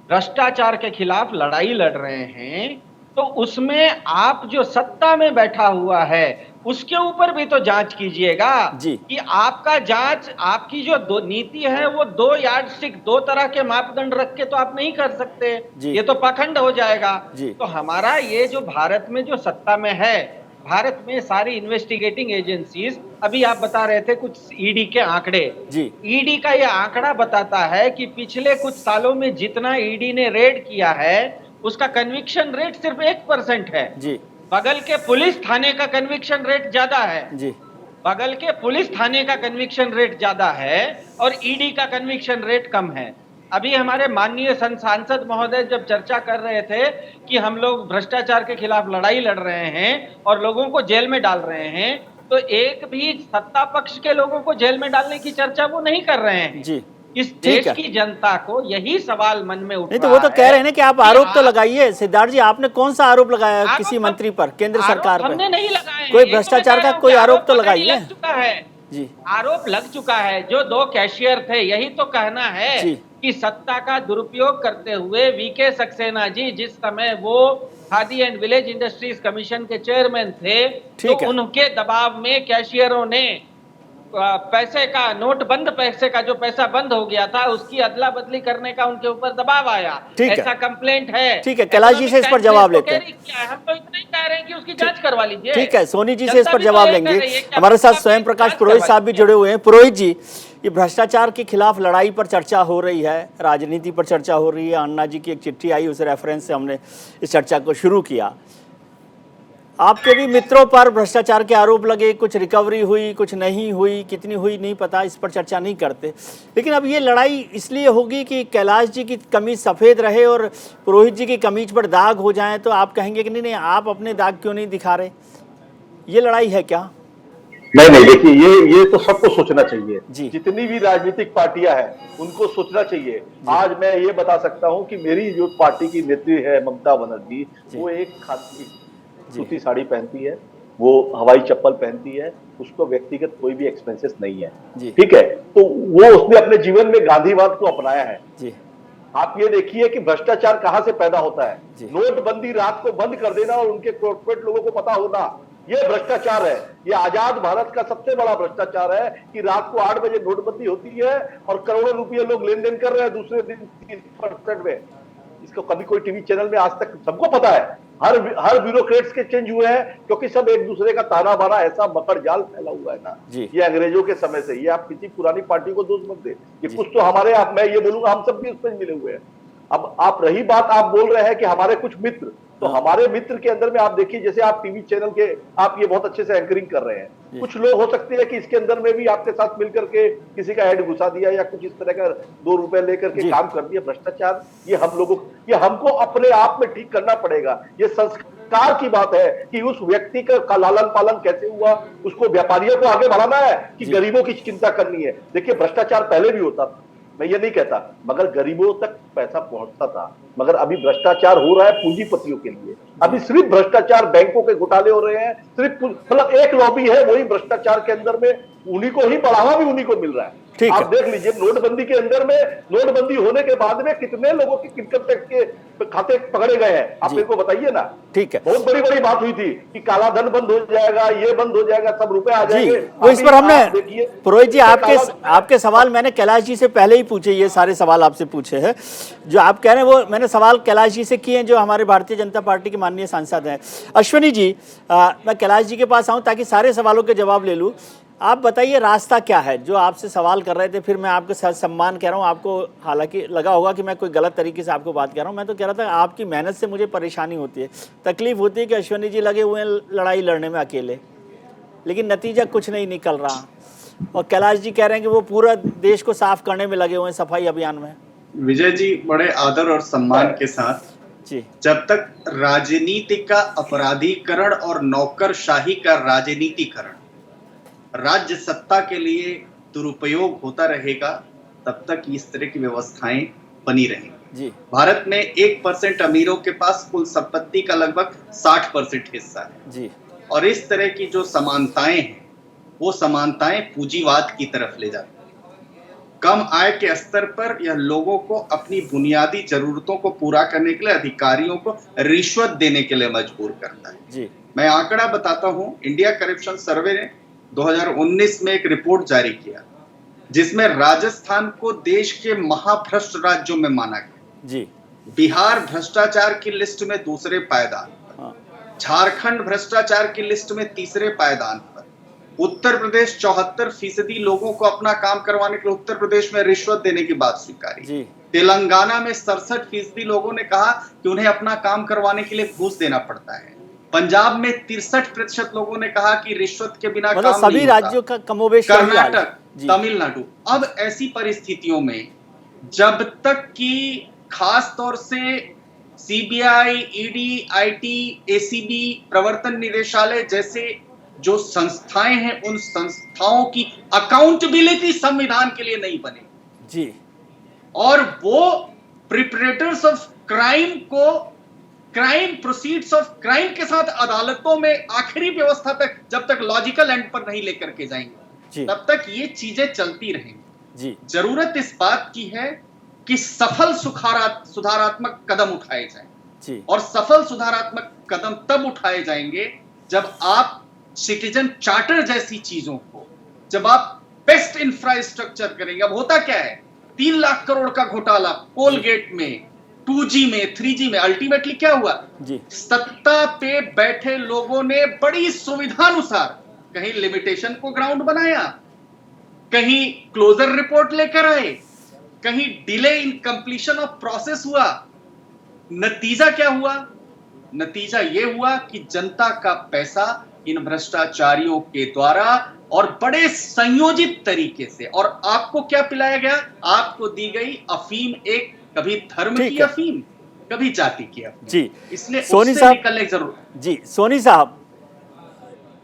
भ्रष्टाचार के खिलाफ लड़ाई लड़ रहे हैं तो उसमें आप जो सत्ता में बैठा हुआ है उसके ऊपर भी तो जांच कीजिएगा कि आपका जांच, आपकी जो नीति है वो 2 यार्डस्टिक, 2 तरह के मापदंड रख के तो आप नहीं कर सकते, ये तो पाखंड हो जाएगा। तो हमारा ये जो भारत में जो सत्ता में है, भारत में सारी इन्वेस्टिगेटिंग एजेंसीज, अभी आप बता रहे थे कुछ ईडी के आंकड़े, ईडी का ये आंकड़ा बताता है कि पिछले कुछ सालों में जितना ईडी ने रेड किया है उसका कन्विक्शन रेट सिर्फ 1% है। बगल के पुलिस थाने का कन्विक्शन रेट ज्यादा है, बगल के पुलिस थाने का कन्विक्शन रेट ज्यादा है और ईडी का कन्विक्शन रेट कम है। अभी हमारे माननीय सांसद महोदय जब चर्चा कर रहे थे कि हम लोग भ्रष्टाचार के खिलाफ लड़ाई लड़ रहे हैं और लोगों को जेल में डाल रहे हैं, तो एक भी सत्ता पक्ष के लोगों को जेल में डालने की चर्चा वो नहीं कर रहे हैं। इस देश की जनता को यही सवाल मन में उठ रहा है।
नहीं तो वो तो कह रहे हैं ना कि आप आरोप तो लगाइए। सिद्धार्थ जी, आपने कौन सा आरोप लगाया किसी मंत्री पर, केंद्र सरकार पर?
हमने नहीं लगाए,
कोई भ्रष्टाचार का कोई आरोप तो लगाइए।
आरोप लग चुका है। जो 2 कैशियर थे, यही तो कहना है कि सत्ता का दुरुपयोग करते हुए वीके सक्सेना जी जिस समय वो khadi and village industries commission के चेयरमैन थे, तो उनके दबाव में कैशियरों ने पैसे का नोट बंद, पैसे का जो पैसा बंद हो गया था उसकी अदला बदली करने का उनके ऊपर दबाव आया, ऐसा कंप्लेंट है।
ठीक है, कैलाश जी से इस पर जवाब लेते हैं।
हम तो इतना ही कह रहे हैं कि उसकी जांच करवा लीजिए।
ठीक है, सोनी जी से इस पर जवाब लेंगे। हमारे साथ स्वयं प्रकाश पुरोहित साहब भी जुड़े हुए हैं। पुरोहित जी, ये भ्रष्टाचार के खिलाफ लड़ाई पर चर्चा हो रही है, राजनीति पर चर्चा हो रही है। अन्ना जी की एक चिट्ठी आई, उस रेफरेंस से हमने इस चर्चा को शुरू किया। आपके भी मित्रों पर भ्रष्टाचार के आरोप लगे, कुछ रिकवरी हुई, कुछ नहीं हुई, कितनी हुई नहीं पता, इस पर चर्चा नहीं करते। लेकिन अब ये लड़ाई इसलिए होगी कि कैलाश जी की कमीज सफ़ेद रहे और पुरोहित जी की कमीज पर दाग हो जाए, तो आप कहेंगे कि नहीं आप अपने दाग क्यों नहीं दिखा रहे? ये लड़ाई है क्या?
नहीं, देखिए ये तो सबको सोचना चाहिए। जितनी भी राजनीतिक पार्टियां हैं उनको सोचना चाहिए। आज मैं ये बता सकता हूं कि मेरी जो पार्टी की नेत्री है ममता बनर्जी, वो एक सूती साड़ी पहनती है, वो हवाई चप्पल पहनती है, उसको व्यक्तिगत कोई भी एक्सपेंसेस नहीं है। ठीक है, तो वो उसने अपने जीवन में गांधीवाद को अपनाया है। आप ये देखिए कि भ्रष्टाचार कहां से पैदा होता है। नोटबंदी रात को बंद कर देना और उनके कॉर्पोरेट लोगों को पता होना, ये भ्रष्टाचार है। ये आजाद भारत का सबसे बड़ा भ्रष्टाचार है कि रात को 8 बजे नोटबंदी होती है और करोड़ों रुपये लोग लेन देन कर रहे हैं दूसरे दिन 30% में। इसको कभी कोई टीवी चैनल में आज तक सबको पता है। हर ब्यूरोक्रेट्स के चेंज हुए हैं क्योंकि सब एक दूसरे का ताना बाना, ऐसा मकर जाल फैला हुआ है ना। ये अंग्रेजों के समय से, ये आप किसी पुरानी पार्टी को दोष मत दे, ये कुछ तो हमारे, मैं ये बोलूंगा हम सब भी उसमें मिले हुए हैं। अब आप रही बात, आप बोल रहे हैं कि हमारे कुछ मित्र, तो हमारे मित्र के अंदर में आप देखिए, जैसे आप टीवी चैनल के आप ये बहुत अच्छे से एंकरिंग कर रहे हैं। कुछ लोग हो सकते हैं कि इसके अंदर में भी आपके साथ मिलकर के किसी का हेड घुसा दिया या कुछ इस तरह का 2 रुपए लेकर के काम कर दिया। भ्रष्टाचार ये हम लोगों, ये हमको अपने आप में ठीक करना पड़ेगा। ये संस्कार की बात है कि उस व्यक्ति का लालन पालन कैसे हुआ, उसको व्यापारियों को आगे बढ़ाना है कि गरीबों की चिंता करनी है। देखिए भ्रष्टाचार पहले भी होता था, मैं ये नहीं कहता, मगर गरीबों तक पैसा पहुंचता था। मगर अभी भ्रष्टाचार हो रहा है पूंजीपतियों के लिए। अभी सिर्फ भ्रष्टाचार, बैंकों के घोटाले हो रहे हैं, सिर्फ मतलब एक लॉबी है, वही भ्रष्टाचार के अंदर में उन्हीं को ही बढ़ावा भी उन्हीं को मिल रहा है।
ठीक
आप देख लीजिए नोटबंदी के अंदर में, नोटबंदी होने के बाद में कितने लोगों के इनकम टैक्स के खाते पकड़े गए हैं, आप मेरे को बताइए ना।
ठीक है,
बहुत बड़ी बड़ी बात हुई थी कि काला धन बंद हो जाएगा, ये बंद हो जाएगा, सब रुपए आ जाएंगे।
वो इस पर हमने पुरोहित जी आपके सवाल मैंने कैलाश जी से पहले ही पूछे, ये सारे सवाल आपसे पूछे हैं जो आप कह रहे हैं, वो मैंने सवाल कैलाश जी से किए हैं जो हमारे भारतीय जनता पार्टी के माननीय सांसद हैं। अश्विनी जी, मैं कैलाश जी के पास आऊँ ताकि सारे सवालों के जवाब ले लूँ। आप बताइए रास्ता क्या है, जो आपसे सवाल कर रहे थे, फिर मैं आपके साथ सम्मान कह रहा हूँ, आपको हालांकि लगा होगा कि मैं कोई गलत तरीके से आपको बात कर रहा हूँ, मैं तो कह रहा था आपकी मेहनत से मुझे परेशानी होती है, तकलीफ होती है कि अश्विनी जी लगे हुए हैं लड़ाई लड़ने में अकेले, लेकिन नतीजा कुछ नहीं निकल रहा, और कैलाश जी कह रहे हैं कि वो पूरा देश को साफ करने में लगे हुए हैं सफाई अभियान में।
विजय जी, बड़े आदर और सम्मान के साथ
जी,
जब तक राजनीति का अपराधीकरण और नौकरशाही का राजनीतिकरण राज्य सत्ता के लिए दुरुपयोग होता रहेगा, तब तक इस तरह की व्यवस्थाएं बनी रहेंगी।
जी,
भारत में 1% अमीरों के पास कुल संपत्ति का लगभग 60% हिस्सा है
जी,
और इस तरह की जो समानताएं हैं, वो समानताएं पूंजीवाद की तरफ ले जाती हैं। कम आय के स्तर पर यह लोगों को अपनी बुनियादी जरूरतों को पूरा करने के लिए अधिकारियों को रिश्वत देने के लिए मजबूर करता है।
जी,
मैं आंकड़ा बताता हूं। इंडिया करप्शन सर्वे ने 2019 में एक रिपोर्ट जारी किया जिसमें राजस्थान को देश के महाभ्रष्ट राज्यों में माना गया।
जी,
बिहार भ्रष्टाचार की लिस्ट में दूसरे पायदान पर, झारखंड भ्रष्टाचार की लिस्ट में तीसरे पायदान पर, उत्तर प्रदेश 74% लोगों को अपना काम करवाने के लिए उत्तर प्रदेश में रिश्वत देने की बात स्वीकारी। तेलंगाना में 67% लोगों ने कहा कि उन्हें अपना काम करवाने के लिए घूस देना पड़ता है। पंजाब में 63% लोगों ने कहा कि रिश्वत के बिना काम
सभी
नहीं
राज्यों का कमोबेश।
कर्नाटक, तमिलनाडु। अब ऐसी परिस्थितियों में जब तक कि खास तौर से सीबीआई, ईडी, आईटी, एसीबी, प्रवर्तन निदेशालय जैसे जो संस्थाएं हैं, उन संस्थाओं की अकाउंटेबिलिटी संविधान के लिए नहीं बने
जी, और
वो प्रिपरेटर्स ऑफ क्राइम को क्राइम प्रोसीड्स ऑफ क्राइम के साथ अदालतों में आखिरी व्यवस्था तक जब तक लॉजिकल एंड पर नहीं लेकर के जाएंगे, तब तक ये चीजें चलती रहेंगी।
जी,
जरूरत इस बात की है कि सफल सुधारात्मक कदम उठाए जाएं।
जी,
और सफल सुधारात्मक कदम तब उठाए जाएंगे जब आप सिटीजन चार्टर जैसी चीजों को, जब आप बेस्ट इंफ्रास्ट्रक्चर करेंगे। अब होता क्या है, 3 लाख करोड़ का घोटाला कोलगेट में, 2G में, 3G में, अल्टीमेटली क्या हुआ
जी,
सत्ता पे बैठे लोगों ने बड़ी सुविधानुसार कहीं लिमिटेशन को ग्राउंड बनाया, कहीं क्लोजर रिपोर्ट लेकर आए, कहीं delay in completion of process हुआ। नतीजा क्या हुआ? नतीजा यह हुआ कि जनता का पैसा इन भ्रष्टाचारियों के द्वारा और बड़े संयोजित तरीके से, और आपको क्या पिलाया गया? आपको दी गई अफीम, एक कभी धर्म की अफीम, कभी जाति की अफीम।
जी,
इसलिए
सोनी
उससे
साहब
निकलने की जरूरत।
जी, सोनी साहब,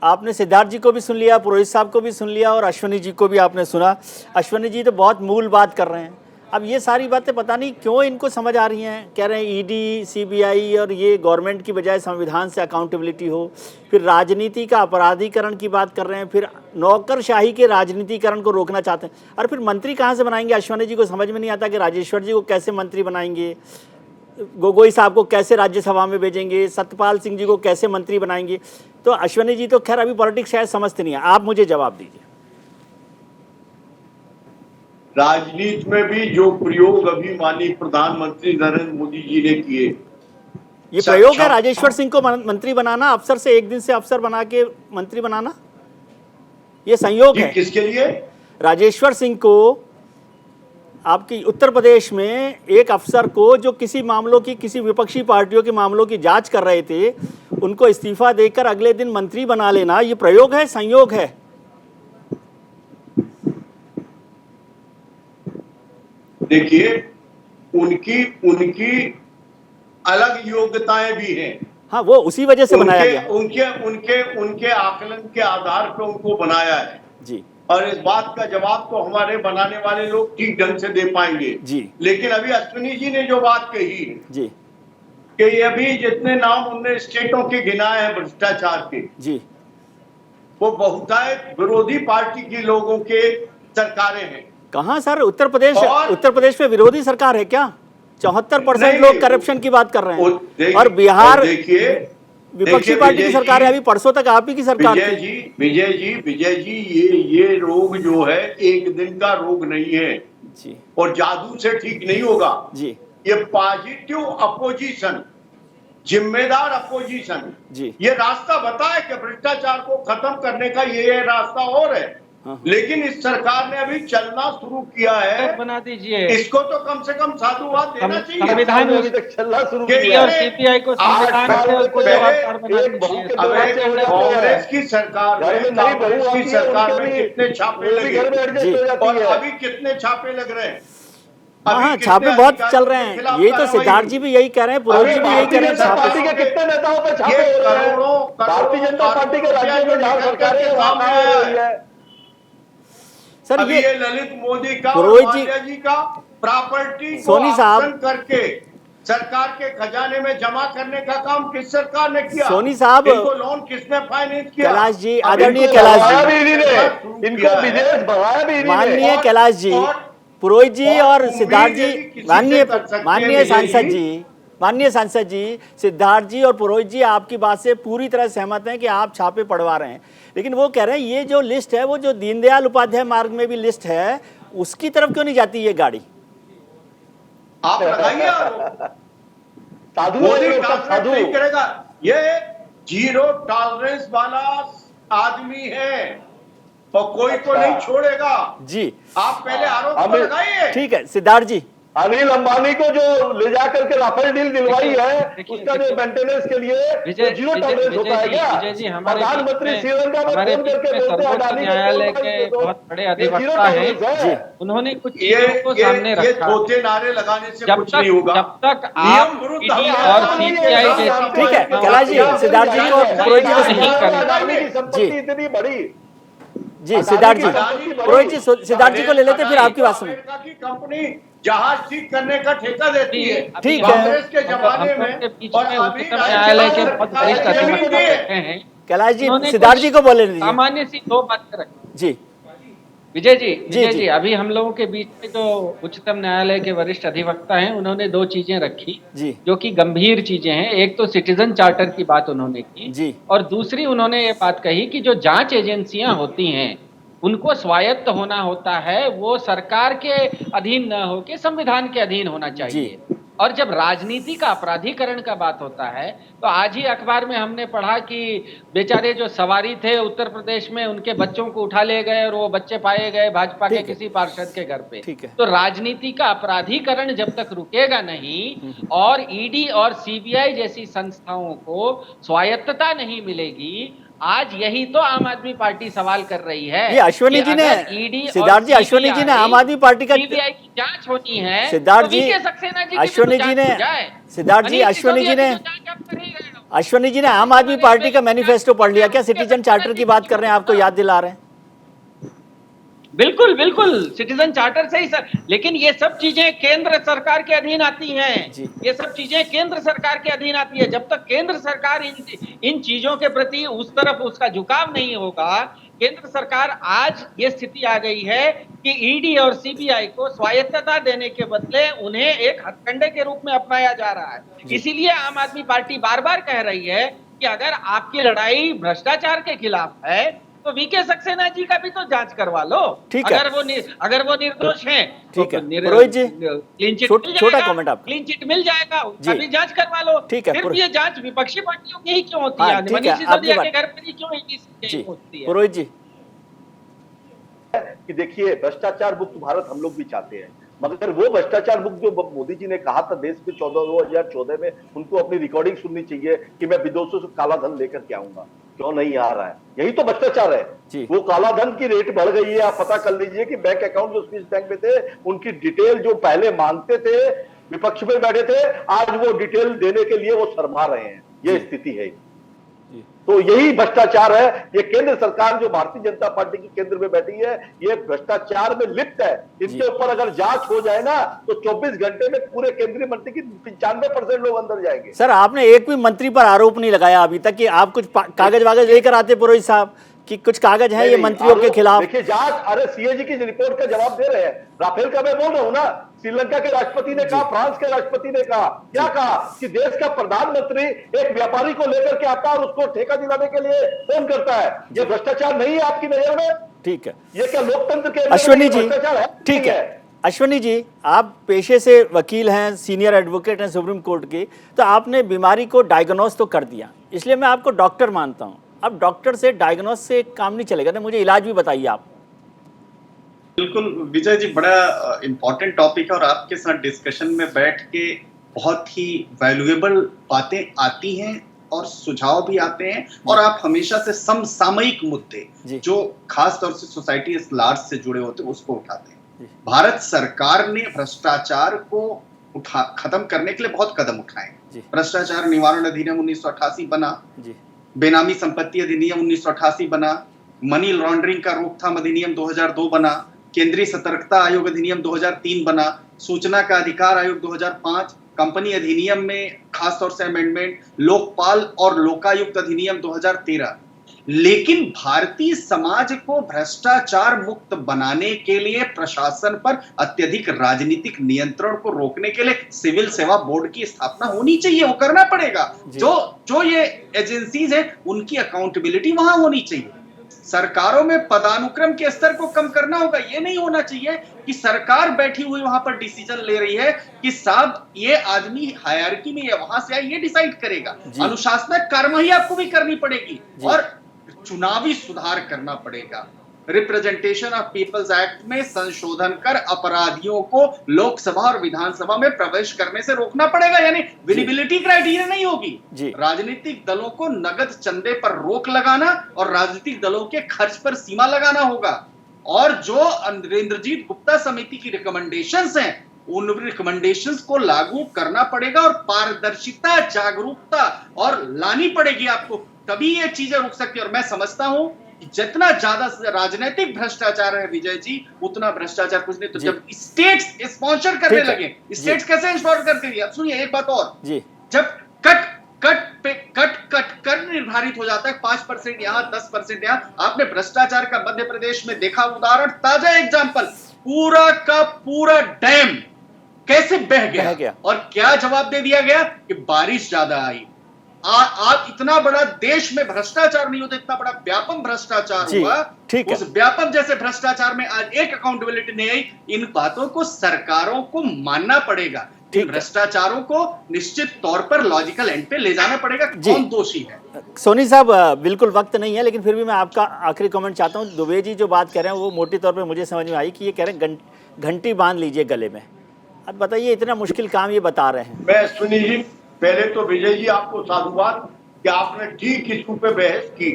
आपने सिद्धार्थ जी को भी सुन लिया, पुरोहित साहब को भी सुन लिया, और अश्विनी जी को भी आपने सुना। अश्विनी जी तो बहुत मूल बात कर रहे हैं। अब ये सारी बातें पता नहीं क्यों इनको समझ आ रही हैं, कह रहे हैं ईडी, सीबीआई और ये गवर्नमेंट की बजाय संविधान से अकाउंटेबिलिटी हो, फिर राजनीति का अपराधीकरण की बात कर रहे हैं, फिर नौकरशाही के राजनीतिकरण को रोकना चाहते हैं। और फिर मंत्री कहाँ से बनाएंगे? अश्विनी जी को समझ में नहीं आता कि राजेश्वर जी को कैसे मंत्री बनाएंगे, गोगोई साहब को कैसे राज्यसभा में भेजेंगे, सत्यपाल सिंह जी को कैसे मंत्री बनाएंगे। तो अश्विनी जी तो खैर अभी पॉलिटिक्स शायद समझते नहीं है, आप मुझे जवाब दीजिए।
राजनीति में भी जो प्रयोग अभी माननीय प्रधानमंत्री नरेंद्र मोदी जी ने किए,
ये प्रयोग है राजेश्वर सिंह को मंत्री बनाना, अफसर से एक दिन से अफसर बना के मंत्री बनाना, ये संयोग है।
किसके लिए?
राजेश्वर सिंह को, आपकी उत्तर प्रदेश में एक अफसर को जो किसी मामलों की, किसी विपक्षी पार्टियों के मामलों की जांच कर रहे थे, उनको इस्तीफा देकर अगले दिन मंत्री बना लेना, ये प्रयोग है, संयोग है?
देखिए, उनकी अलग योग्यताएं भी हैं।
हाँ, वो उसी वजह से बनाया गया।
उनके आकलन के आधार पर उनको बनाया है
जी,
और इस बात का जवाब तो हमारे बनाने वाले लोग ठीक ढंग से दे पाएंगे
जी।
लेकिन अभी अश्विनी जी ने जो बात कही
जी
कि ये अभी जितने नाम उनने स्टेटों के गिनाए हैं भ्रष्टाचार के,
जी,
वो बहुतायत विरोधी पार्टी के लोगों के सरकारें हैं।
कहाँ सर, उत्तर प्रदेश में विरोधी सरकार है क्या? 74%
नहीं,
लोग करप्शन की बात कर रहे हैं, और बिहार विपक्षी पार्टी की सरकार है। अभी परसों तक आप ही की सरकार थी।
विजय जी ये रोग जो है एक दिन का रोग नहीं है
जी,
और जादू से ठीक नहीं होगा
जी।
ये पॉजिटिव अपोजिशन, जिम्मेदार अपोजिशन
जी,
ये रास्ता बताए कि भ्रष्टाचार को खत्म करने का ये रास्ता और है। लेकिन इस सरकार ने अभी चलना शुरू किया है,
बना दीजिए
इसको तो कम से कम साधुवाद देना चाहिए।
संविधान
अभी तक चलना शुरू
कि
किया
और
है।
सीपीआई को संविधान से को जवाबदार बना
एक बहू
दीजिए।
के
अब कांग्रेस की सरकार
घर में
में
नई बहू
कांग्रेस की
आती है,
सरकार
उनके
में
भी
कितने छापे
वो भी घर में
लगे
एडजस्ट हो जाती
और
है।
अभी कितने छापे लग रहे हैं।
हाँ,
अभी
छापे
कितने
बहुत
अधिकारियों
चल रहे
के
हैं।
खिलाफ
यही तो
कार्रवाई
सिद्धार्थ जी भी यही कह रहे हैं, पुरोहित जी भी यही कह रहे हैं,
भारतीय जनता
छापे।
पार्टी के कितने नेताओं पर छापे
ये
हो रहे हैं?
करोड़ों
भारतीय जनता पार्टी के राज्यों में जहां सरकारें हैं, वहां
सामने
कार्रवाई हो
आया
रही है।
सर
अभी ये ललित मोदी का
पुरोहित
और
जी-
माल्या जी का प्रॉपर्टी को
सोनी साहब-
ऑक्शन करके सरकार के खजाने में जमा करने का काम किस सरकार ने किया?
सोनी साहब-
इनको लोन किसने फाइनेंस किया?
कैलाश जी,
अब
आदरणीय
इनको
कैलाश
बढ़ाया
जी,
भी इन्हीं ने,
शुरू
इनको
किया है।
बिजनेस बढ़ाया भी इन्हीं ने।
माननीय
और-
कैलाश जी,
और-
पुरोहित जी और
उम्मीद
सिद्धार्थ
यदि
जी,
किसी से
माननीय
कर सकते हैं
माननीय
विजय
सांसद
जी-
जी, माननीय सांसद जी, सिद्धार्थ जी और पुरोहित जी आपकी बात से पूरी तरह सहमत हैं कि आप छापे पड़वा रहे हैं, लेकिन वो कह रहे हैं ये जो लिस्ट है, वो जो दीनदयाल उपाध्याय मार्ग में भी लिस्ट है, उसकी तरफ क्यों नहीं जाती ये गाड़ी?
आप लगाइए आरोप।
साधु
मोदी
है ये लोग सब,
टॉलरेंस
साधु।
नहीं करेगा। ये जीरो टॉलरेंस वाला आदमी है और कोई को नहीं छोड़ेगा।
जी,
आप पहले आरोप तो
हमें-
लगाइए।
ठीक है सिद्धार्थ जी।
अनिल अंबानी को जो ले जाकर के राफेल डील दिलवाई है,
देखिए,
उसका जो मेंटेनेंस के लिए
विजय-
जीरो
विजय-
टॉलरेंस होता है क्या?
विजय जी, हमारे
प्रधानमंत्री
बीच में-
श्रीलंका में
हमारे
फोन
बीच
करके
में
बोलते हैं
सर्वोच्च
अडानी को
न्यायालय
फोन
के
करके
बहुत बड़े
ये जीरो
अधिवक्ता हैं।
टॉलरेंस है।
उन्होंने कुछ
ये
चीजों को सामने रखा।
धोते नारे लगाने से
जब
कुछ नहीं होगा।
तक
नियम
आप
विरुद्ध
ईडी
हमारे
और
यहाँ नहीं है।
सीबीआई जैसी
ठीक है, कैलाश जी, सिद्धार्थ जी को, पुरोहित जी को
नहीं करना।
अडानी की संपत्ति
जी।
इतनी बड़ी।
जी सिद्धार्थ जी,
अडानी की
पुरोहित जी, सिद्धार्थ जी को ले लेते, फिर आपकी बात सुनिए।
अमेरिका की कंपनी जहाज ठीक करने का ठेका देती है।
ठीक है।
कांग्रेस के जमाने
हम लोग के
में
बीच
और
में
अभी
उच्चतम न्यायालय के बहुत
सरकार
वरिष्ठ
ने जमीन
अधिवक्ता
दी है।
बैठे हैं।
कैलाश जी,
उन्होंने
सिद्धार्थ
कुछ
जी को बोले दीजिए।
सामान्य सी दो बातें रखी।
जी
विजय
जी।
जी, अभी हम लोगों के बीच में जो उच्चतम न्यायालय के वरिष्ठ अधिवक्ता हैं, उन्होंने दो चीजें रखी
जी
जो कि गंभीर चीजें हैं। एक तो सिटीजन चार्टर की बात उन्होंने की
जी।
और दूसरी उन्होंने ये बात कही कि जो जांच एजेंसियां होती हैं उनको स्वायत्त होना होता है, वो सरकार के अधीन न होके संविधान के अधीन होना चाहिए। और जब राजनीति का अपराधीकरण का बात होता है, तो आज ही अखबार में हमने पढ़ा कि बेचारे जो सवारी थे उत्तर प्रदेश में, उनके बच्चों को उठा ले गए और वो बच्चे पाए गए भाजपा के किसी पार्षद के घर पे।
ठीक है।
तो राजनीति का अपराधीकरण जब तक रुकेगा नहीं और ईडी और सीबीआई जैसी संस्थाओं को स्वायत्तता नहीं मिलेगी, आज यही तो आम आदमी पार्टी सवाल कर रही है।
ये अश्वनी जी ने, सिद्धार्थ जी, अश्वनी जी ने आम आदमी पार्टी का,
सीबीआई की जांच होनी है।
सिद्धार्थ
तो
जी,
वीके सक्सेना जी की भी
अश्वनी
तो
जी
जांच
ने,
हो जाए।
सिद्धार्थ जी,
मनीष
अश्वनी जी
सिसोदिया
ने,
की तो जांच आप कर ही रहे हो।
अश्वनी जी ने आम आदमी पार्टी का मैनिफेस्टो पढ़ लिया क्या? सिटीजन चार्टर की बात कर रहे हैं, आपको याद दिला रहे हैं।
बिल्कुल बिल्कुल, सिटीजन चार्टर से ही सर, लेकिन ये सब चीजें केंद्र सरकार के अधीन आती हैं। ये सब चीजें केंद्र सरकार के अधीन आती है। जब तक केंद्र सरकार इन चीजों के प्रति उस तरफ उसका झुकाव नहीं होगा, केंद्र सरकार, आज ये स्थिति आ गई है कि ईडी और सीबीआई को स्वायत्तता देने के बदले उन्हें एक हथकंडे के रूप में अपनाया जा रहा है। इसीलिए आम आदमी पार्टी बार बार कह रही है कि अगर आपकी लड़ाई भ्रष्टाचार के खिलाफ है तो वीके सक्सेना जी का भी तो जांच करवा लो।
ठीक है।
अगर वो निर्दोष हैं,
ठीक है।
तो
पुरोहित जी,
क्लीन चिट
छोटा कमेंट आपका।
क्लीन चिट मिल जाएगा, उसका
जी।
भी जांच करवा लो।
ठीक है।
फिर भी ये जांच विपक्षी पार्टियों की ही क्यों होती
हाँ,
है?
ठीक है,
मनीष सिसोदिया
आपकी
के घर पर ही क्यों
जी,
होती है?
पुरोहित जी,
कि देखिए, भ्रष्टाचार मुक्त भारत हम लोग भी चाहते हैं, मगर वो भ्रष्टाचार मुक्त जो मोदी जी ने कहा था देश में 2014 में, उनको अपनी रिकॉर्डिंग सुननी चाहिए कि मैं विदेशों से काला धन लेकर के आऊंगा, क्यों नहीं आ रहा है। यही तो भ्रष्टाचार है। वो काला धन की रेट बढ़ गई है। आप पता कर लीजिए कि बैंक अकाउंट जो स्विस बैंक में थे, उनकी डिटेल जो पहले मांगते थे, विपक्ष में बैठे थे, आज वो डिटेल देने के लिए वो शर्मा रहे हैं। ये स्थिति है। तो यही भ्रष्टाचार है। ये केंद्र सरकार जो भारतीय जनता पार्टी की केंद्र में बैठी है, ये भ्रष्टाचार में लिप्त है। इसके ऊपर अगर जांच हो जाए ना, तो 24 घंटे में पूरे केंद्रीय मंत्री की 95% लोग अंदर जाएंगे।
सर आपने एक भी मंत्री पर आरोप नहीं लगाया अभी तक कि आप कुछ कागज वागज लेकर आते पुरोहित साहब कि कुछ कागज हैं ये मंत्रियों के खिलाफ।
देखिए जांच, अरे सीएजी की रिपोर्ट का जवाब दे रहे हैं। राफेल का मैं बोल रहा हूं ना, श्रीलंका के राष्ट्रपति ने कहा, फ्रांस के राष्ट्रपति ने कहा, क्या कहा कि देश का प्रधानमंत्री एक व्यापारी को लेकर के आता है और उसको ठेका दिलाने के लिए फोन करता है। ये भ्रष्टाचार नहीं है आपकी नजर में?
ठीक है,
ये क्या लोकतंत्र के
अश्विनी जी,
भ्रष्टाचार है?
ठीक है अश्विनी जी, आप पेशे से वकील हैं, सीनियर एडवोकेट हैं सुप्रीम कोर्ट के, तो आपने बीमारी को डायग्नोस तो कर दिया, इसलिए मैं आपको डॉक्टर मानता हूं। अब डॉक्टर से डायग्नोस से काम नहीं चलेगा ना, मुझे इलाज भी बताइए आप।
बिल्कुल विजय जी, बड़ा इंपॉर्टेंट टॉपिक है और आपके साथ डिस्कशन में बैठ के बहुत ही वैल्यूएबल बातें आती हैं और सुझाव भी आते हैं, और आप हमेशा से समसामयिक मुद्दे जो खास तौर से सोसाइटी इस लार्ज से जुड़े होते हैं उसको उठाते हैं। भारत सरकार ने भ्रष्टाचार को खत्म करने के लिए बहुत कदम उठाए। भ्रष्टाचार निवारण अधिनियम 1988 बना, बेनामी संपत्ति अधिनियम 1988 बना, मनी लॉन्ड्रिंग का रोकथाम अधिनियम 2002 बना, केंद्रीय सतर्कता आयोग अधिनियम 2003 बना, सूचना का अधिकार आयोग 2005, कंपनी अधिनियम में खासतौर से अमेंडमेंट, लोकपाल और लोकायुक्त अधिनियम 2013। लेकिन भारतीय समाज को भ्रष्टाचार मुक्त बनाने के लिए प्रशासन पर अत्यधिक राजनीतिक नियंत्रण को रोकने के लिए सिविल सेवा बोर्ड की स्थापना होनी चाहिए, वो करना पड़ेगा। जो ये एजेंसीज हैं उनकी अकाउंटेबिलिटी वहां होनी चाहिए। सरकारों में पदानुक्रम के स्तर को कम करना होगा। ये नहीं होना चाहिए कि सरकार बैठी हुई वहां पर डिसीजन ले रही है कि साहब ये आदमी हायरार्की में या वहां से आए, ये डिसाइड करेगा। अनुशासनिक कार्यवाही आपको भी करनी पड़ेगी और चुनावी सुधार करना पड़ेगा। रिप्रेजेंटेशन ऑफ पीपल्स एक्ट में संशोधन कर अपराधियों को लोकसभा और विधानसभा में प्रवेश करने से रोकना पड़ेगा, यानी विजिबिलिटी क्राइटेरिया नहीं होगी। राजनीतिक दलों को नगद चंदे पर रोक लगाना और राजनीतिक दलों के खर्च पर सीमा लगाना होगा। और जो इंद्रजीत गुप्ता समिति की रिकमेंडेशंस हैं उन रिकमेंडेशंस को लागू करना पड़ेगा और पारदर्शिता, जागरूकता और लानी पड़ेगी आपको, तभी ये चीजें रुक सकती है। और मैं समझता हूं कि जितना ज्यादा राजनीतिक भ्रष्टाचार है विजय जी, उतना भ्रष्टाचार कुछ नहीं। तो जब स्टेट्स स्पॉन्सर करने लगे, स्टेट्स कैसे स्पॉन्सर करती थी? अब सुनिए एक बात और, जब कट कर निर्धारित हो जाता है 5% यहां 10% यहां। आपने भ्रष्टाचार का मध्य प्रदेश में देखा उदाहरण, ताजा एग्जांपल, पूरा का पूरा डैम कैसे बह गया और क्या जवाब दे दिया गया कि बारिश ज्यादा आई। आप इतना बड़ा देश में भ्रष्टाचार नहीं होता, इतना बड़ा व्यापक भ्रष्टाचार हुआ। उस व्यापक जैसे भ्रष्टाचार में आज एक अकाउंटेबिलिटी नहीं आई। इन बातों को सरकारों को मानना पड़ेगा। भ्रष्टाचारों को निश्चित तौर पर लॉजिकल एंड पे ले जाना पड़ेगा। कौन दोषी है?
सोनी साहब, बिल्कुल वक्त नहीं है, लेकिन फिर भी मैं आपका आखिरी कमेंट चाहता हूं। दुबे जी जो बात कर रहे हैं वो मोटी तौर पे मुझे समझ में आई कि ये कह रहे हैं घंटी बांध लीजिए गले में। अब बताइए, इतना मुश्किल काम ये बता रहे हैं।
मैं सुनी जी, पहले तो विजय जी आपको साधुवाद कि आपने ठीक इशू पे बहस की।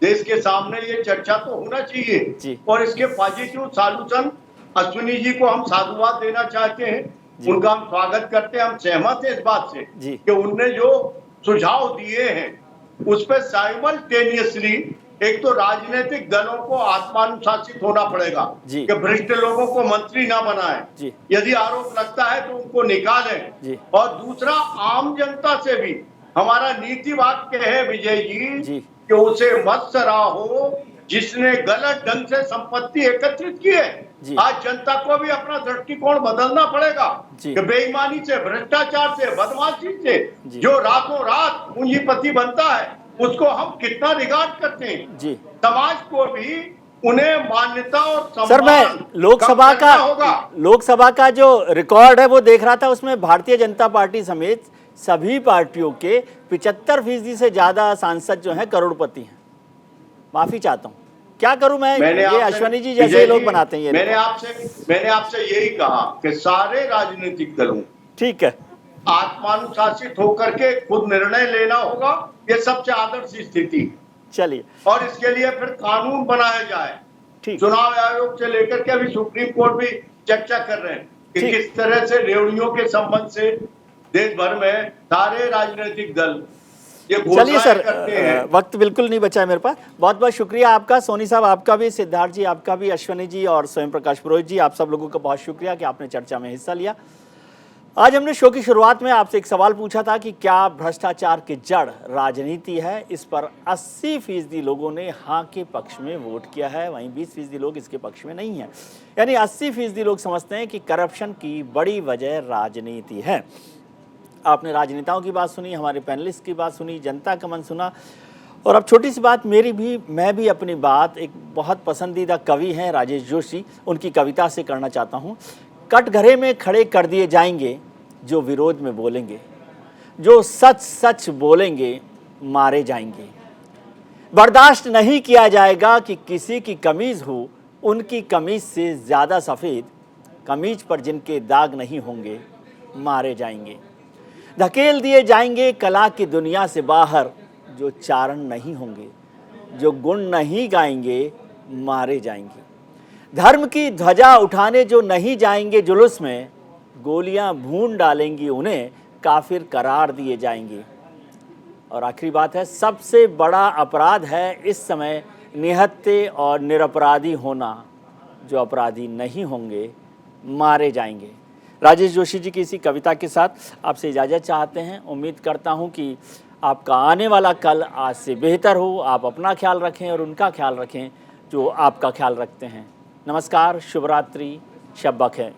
देश के सामने ये चर्चा तो होना चाहिए और इसके पॉजिटिव सॉल्यूशन अश्विनी जी को हम साधुवाद देना चाहते हैं, उनका हम स्वागत करते हैं। हम सहमत हैं इस बात से कि उनने जो सुझाव दिए हैं उस पर साइमल्टेनियसली एक तो राजनीतिक दलों को आत्मानुशासित होना पड़ेगा कि भ्रष्ट लोगों को मंत्री ना बनाए, यदि आरोप लगता है तो उनको निकालें। और दूसरा, आम जनता से भी हमारा नीति वाक्य है विजय जी कि उसे मत सराहो जिसने गलत ढंग से संपत्ति एकत्रित की है। आज जनता को भी अपना दृष्टिकोण बदलना पड़ेगा कि बेईमानी से, भ्रष्टाचार से, बदमाशी से जो रातों रात पूंजीपति बनता है उसको हम कितना रिगार्ड करते हैं। समाज को भी उन्हें मान्यता और सम्मान।
सर, मैं लोकसभा का जो रिकॉर्ड है वो देख रहा था, उसमें भारतीय जनता पार्टी समेत सभी पार्टियों के 75% से ज्यादा सांसद जो हैं करोड़पति हैं। माफी चाहता हूँ, क्या करूं मैं? ये अश्विनी जी जैसे लोग बनाते हैं।
मैंने आपसे यही कहा कि सारे राजनीतिक दलों, ठीक है, आत्मानुशासित होकर के खुद निर्णय लेना होगा। ये सबसे आदर्श स्थिति।
चलिए,
और इसके लिए फिर कानून बनाया जाए। चुनाव आयोग से लेकर के अभी सुप्रीम कोर्ट भी चर्चा कर रहे हैं कि किस तरह से रेवड़ियों के संबंध से देश भर में सारे राजनीतिक दल।
चलिए सर, वक्त बिल्कुल नहीं बचा है मेरे पास। बहुत बहुत शुक्रिया आपका, सोनी साहब आपका भी, सिद्धार्थ जी आपका भी, अश्विनी जी और स्वयं प्रकाश पुरोहित जी, आप सब लोगों का बहुत शुक्रिया कि आपने चर्चा में हिस्सा लिया। आज हमने शो की शुरुआत में आपसे एक सवाल पूछा था कि क्या भ्रष्टाचार की जड़ राजनीति है। इस पर 80% लोगों ने हाँ के पक्ष में वोट किया है, वहीं 20% लोग इसके पक्ष में नहीं हैं। यानी 80% लोग समझते हैं कि करप्शन की बड़ी वजह राजनीति है। आपने राजनेताओं की बात सुनी, हमारे पैनलिस्ट की बात सुनी, जनता का मन सुना। और अब छोटी सी बात मैं भी अपनी बात एक बहुत पसंदीदा कवि हैं राजेश जोशी, उनकी कविता से करना चाहता हूँ। कटघरे में खड़े कर दिए जाएंगे जो विरोध में बोलेंगे, जो सच सच बोलेंगे मारे जाएंगे। बर्दाश्त नहीं किया जाएगा कि किसी की कमीज़ हो उनकी कमीज़ से ज़्यादा सफ़ेद, कमीज पर जिनके दाग नहीं होंगे मारे जाएंगे। धकेल दिए जाएंगे कला की दुनिया से बाहर, जो चारण नहीं होंगे, जो गुण नहीं गाएंगे मारे जाएंगे। धर्म की ध्वजा उठाने जो नहीं जाएंगे जुलूस में, गोलियां भून डालेंगी उन्हें काफिर करार दिए जाएंगे। और आखिरी बात है, सबसे बड़ा अपराध है इस समय निहत्थे और निरपराधी होना, जो अपराधी नहीं होंगे मारे जाएंगे। राजेश जोशी जी की इसी कविता के साथ आपसे इजाज़त चाहते हैं। उम्मीद करता हूं कि आपका आने वाला कल आज से बेहतर हो। आप अपना ख्याल रखें और उनका ख्याल रखें जो आपका ख्याल रखते हैं। नमस्कार, शुभ रात्रि, शब बख़ैर।